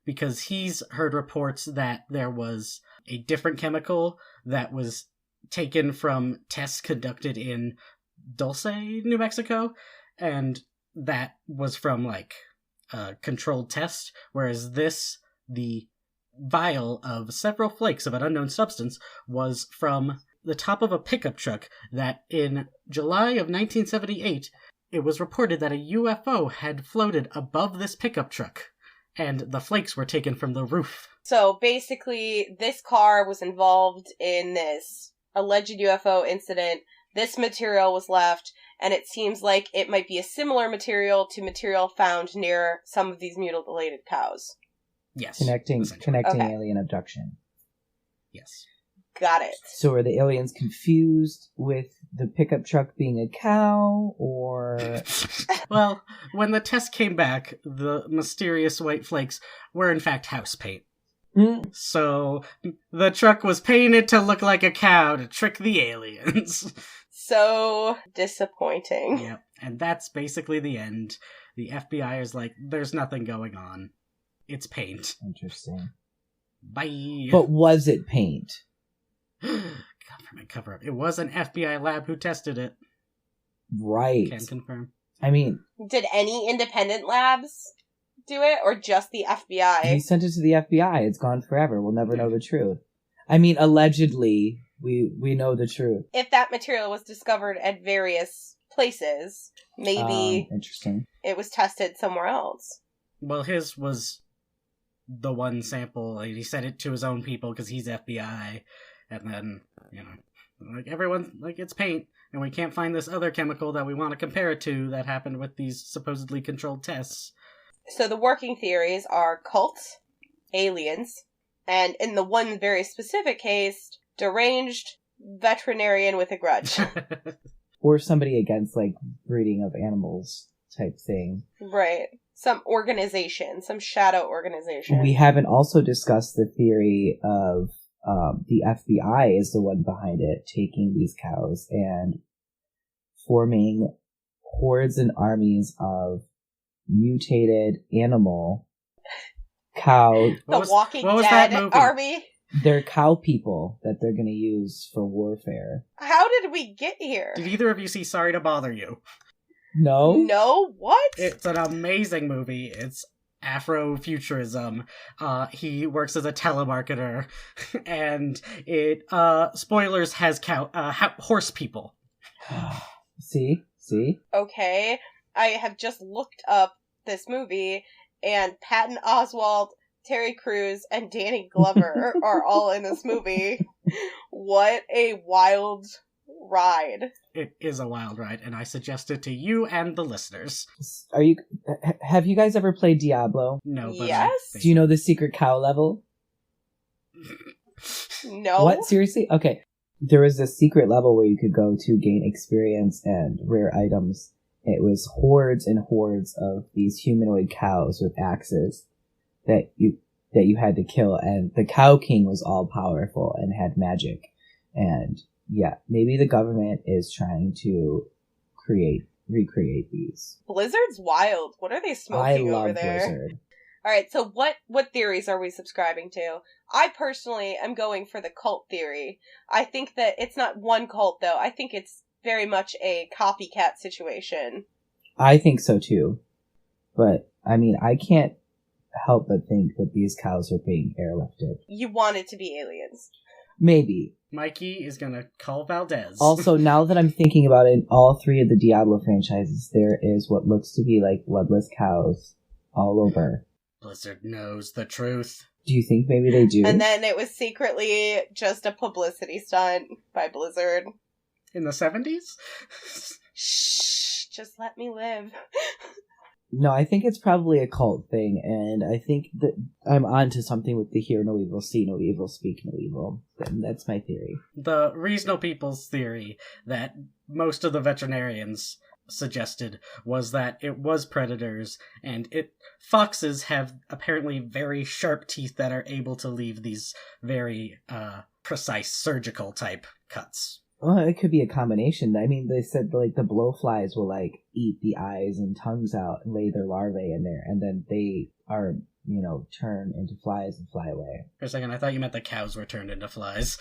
Because he's heard reports that there was a different chemical that was taken from tests conducted in Dulce, New Mexico, and that was from, like, a controlled test, whereas the vial of several flakes of an unknown substance, was from the top of a pickup truck that in July of 1978, it was reported that a UFO had floated above this pickup truck, and the flakes were taken from the roof. So basically, this car was involved in this alleged UFO incident. This material was left, and it seems like it might be a similar material to material found near some of these mutilated cows. Yes. Connecting Okay. alien abduction. Yes. Got it. So are the aliens confused with the pickup truck being a cow, or... Well, when the test came back, the mysterious white flakes were in fact house paint. So the truck was painted to look like a cow to trick the aliens. So disappointing. Yeah, and that's basically the end. The FBI is like, there's nothing going on. It's paint. Interesting. Bye. But was it paint? Government cover-up. It was an FBI lab who tested it. Right. Can confirm. I mean... Did any independent labs do it, or just the FBI? He sent it to the FBI. It's gone forever. We'll never know the truth. I mean, allegedly, we know the truth. If that material was discovered at various places, maybe interesting. it was tested somewhere else. Well, his was the one sample. Like, he sent it to his own people because he's FBI. And then, like, everyone, like, it's paint. And we can't find this other chemical that we want to compare it to that happened with these supposedly controlled tests. So the working theories are cults, aliens, and in the one very specific case, deranged veterinarian with a grudge. Or somebody against, like, breeding of animals type thing. Right. Some organization, some shadow organization. We haven't also discussed the theory of the FBI is the one behind it, taking these cows and forming hordes and armies of mutated animal cow. The Walking what was that Dead movie? army. They're cow people that they're going to use for warfare. How did we get here? Did either of you see Sorry to Bother You? No? No? What? It's an amazing movie. It's Afrofuturism. He works as a telemarketer, and it, spoilers, has horse people. See? Okay. I have just looked up this movie, and Patton Oswalt, Terry Crews, and Danny Glover are all in this movie. What a wild ride. It is a wild ride, and I suggest it to you and the listeners. Have you guys ever played Diablo? No, but Yes? Do you know the secret cow level? No. What? Seriously? Okay. There was a secret level where you could go to gain experience and rare items. It was hordes and hordes of these humanoid cows with axes that you had to kill, and the Cow King was all powerful and had magic. And yeah, maybe the government is trying to recreate these. Blizzard's wild. What are they smoking I love over there? Blizzard. Alright, so what theories are we subscribing to? I personally am going for the cult theory. I think that it's not one cult, though. I think it's very much a copycat situation. I think so too. But, I mean, I can't help but think that these cows are being airlifted. You want it to be aliens. Maybe. Mikey is gonna call Valdez. Also, now that I'm thinking about it, in all three of the Diablo franchises, there is what looks to be like bloodless cows all over. Blizzard knows the truth. Do you think maybe they do? And then it was secretly just a publicity stunt by Blizzard. In the 70s? Shh, just let me live. No, I think it's probably a cult thing, and I think that I'm onto something with the hear no evil, see no evil, speak no evil. And that's my theory. The reasonable people's theory that most of the veterinarians suggested was that it was predators, and foxes have apparently very sharp teeth that are able to leave these very precise surgical type cuts. Well, it could be a combination. I mean, they said like the blowflies will like eat the eyes and tongues out and lay their larvae in there, and then they are, turn into flies and fly away. For a second, I thought you meant the cows were turned into flies.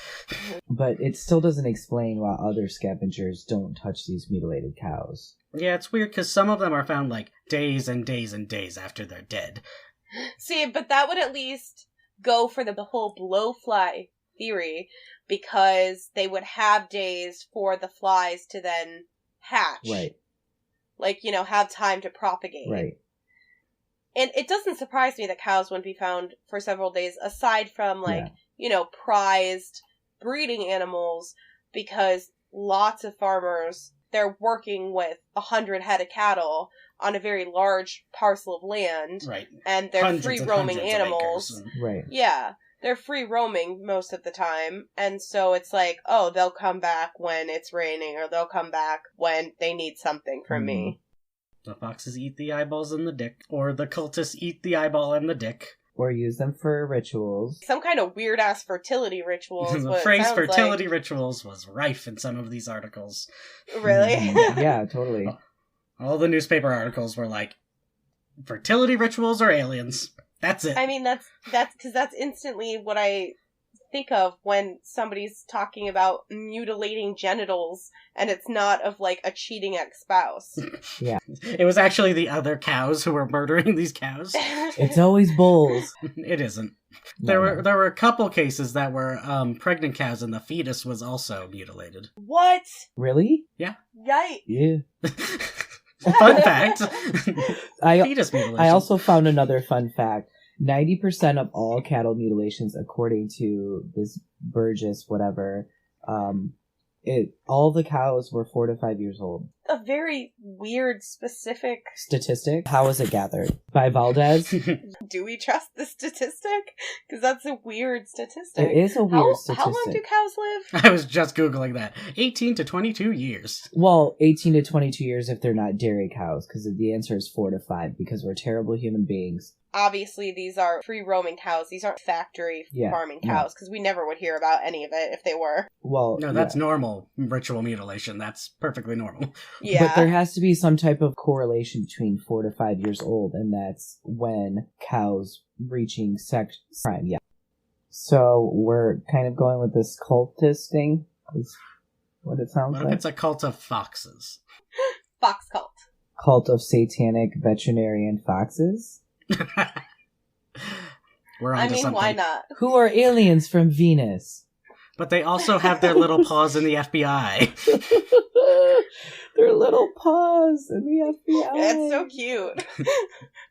But it still doesn't explain why other scavengers don't touch these mutilated cows. Yeah, it's weird because some of them are found like days and days and days after they're dead. See, but that would at least go for the whole blowfly theory, because they would have days for the flies to then hatch. Right. Like, have time to propagate. Right. And it doesn't surprise me that cows wouldn't be found for several days, aside from, prized breeding animals, because lots of farmers, they're working with 100 head of cattle on a very large parcel of land. Right. And they're Hundreds free-roaming animals. Right. Yeah. They're free roaming most of the time, and so it's like, oh, they'll come back when it's raining, or they'll come back when they need something from me. The foxes eat the eyeballs and the dick, or the cultists eat the eyeball and the dick. Or use them for rituals. Some kind of weird-ass fertility rituals. The phrase fertility rituals was rife in some of these articles. Really? Yeah, totally. All the newspaper articles were like, fertility rituals or aliens. That's it. I mean, that's because that's instantly what I think of when somebody's talking about mutilating genitals, and it's not of, like, a cheating ex-spouse. Yeah. It was actually the other cows who were murdering these cows. It's always bulls. It isn't. No. There were a couple cases that were pregnant cows, and the fetus was also mutilated. What? Really? Yeah. Yikes. Yeah. Fun fact. Fetus mutilation. I also found another fun fact. 90% of all cattle mutilations, according to this Burgess whatever, all the cows were 4 to 5 years old. A very weird, specific statistic. How was it gathered? By Valdez? Do we trust the statistic? Because that's a weird statistic. It is a weird statistic. How long do cows live? I was just Googling that. 18 to 22 years. Well, 18 to 22 years if they're not dairy cows, because the answer is 4 to 5, because we're terrible human beings. Obviously, these are free-roaming cows. These aren't factory farming cows, because we never would hear about any of it if they were. Well, no, that's normal ritual mutilation. That's perfectly normal. Yeah. But there has to be some type of correlation between 4 to 5 years old, and that's when cows reaching sex prime. Yeah. So we're kind of going with this cultist thing. Is what it sounds What if like. it's a cult of foxes? Fox cult. Cult of satanic veterinarian foxes. We're on to something. Why not? Who are aliens from Venus? But they also have their little paws in the FBI. Their little paws in the FBI. It's so cute.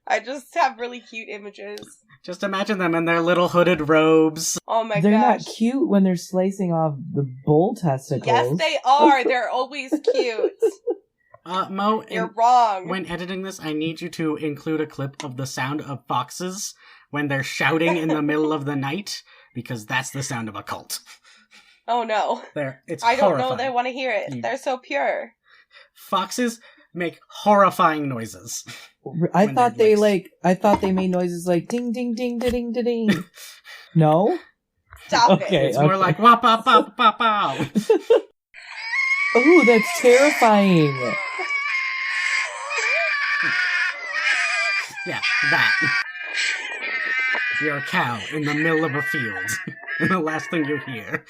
I just have really cute images. Just imagine them in their little hooded robes. Oh my gosh. They're not cute when they're slicing off the bull testicles. Yes, they are. They're always cute. Mo, you're wrong. When editing this, I need you to include a clip of the sound of foxes when they're shouting in the middle of the night, because that's the sound of a cult. Oh no. It's I don't horrifying. know they want to hear it. They're so pure. Foxes make horrifying noises. I thought they made noises like ding ding ding da ding da ding. No? Stop okay, it. It's more like wop pop pop pop pow. Oh, that's terrifying. Yeah, that. You're a cow in the middle of a field. And the last thing you hear.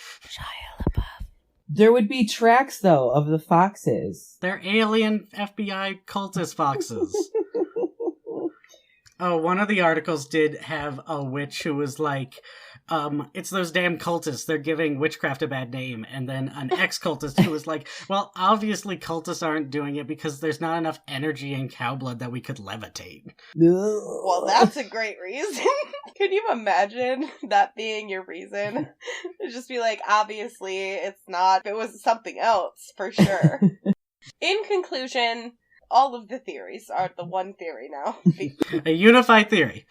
There would be tracks, though, of the foxes. They're alien FBI cultist foxes. Oh, one of the articles did have a witch who was like, it's those damn cultists, they're giving witchcraft a bad name. And then an ex-cultist who was like, well, obviously cultists aren't doing it because there's not enough energy in cow blood that we could levitate. Well, that's a great reason. Can you imagine that being your reason? It'd just be like, obviously it's not. It was something else, for sure. In conclusion, all of the theories are the one theory now. A unified theory.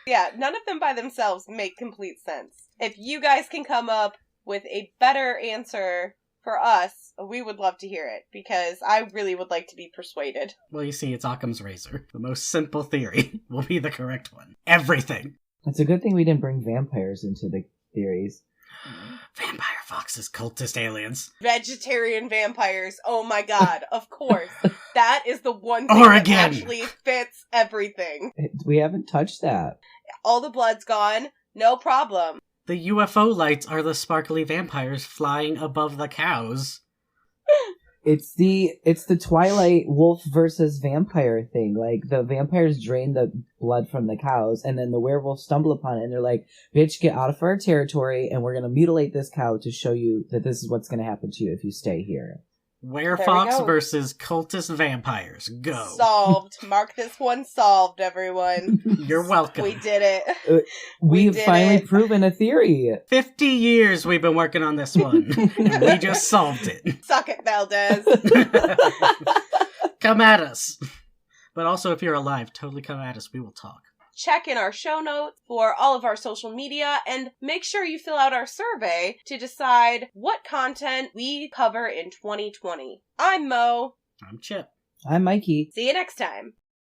Yeah, none of them by themselves make complete sense. If you guys can come up with a better answer for us, we would love to hear it, because I really would like to be persuaded. Well, you see, it's Occam's razor. The most simple theory will be the correct one. Everything. It's a good thing we didn't bring vampires into the theories. Vampire foxes, cultist aliens. Vegetarian vampires, oh my god, of course. That is the one thing Oregon. that actually fits everything. We haven't touched that. All the blood's gone, no problem. The UFO lights are the sparkly vampires flying above the cows. It's the Twilight wolf versus vampire thing. Like, the vampires drain the blood from the cows, and then the werewolves stumble upon it, and they're like, bitch, get out of our territory, and we're gonna mutilate this cow to show you that this is what's gonna happen to you if you stay here. Werefox versus cultist vampires. Go. Solved. Mark this one solved, everyone. You're welcome. We did it. We've did finally it. proven a theory. 50 years we've been working on this one, and we just solved it. Suck it, Valdez. Come at us. But also, if you're alive, totally come at us. We will talk. Check in our show notes for all of our social media, and make sure you fill out our survey to decide what content we cover in 2020. I'm Mo. I'm Chip. I'm Mikey. See you next time.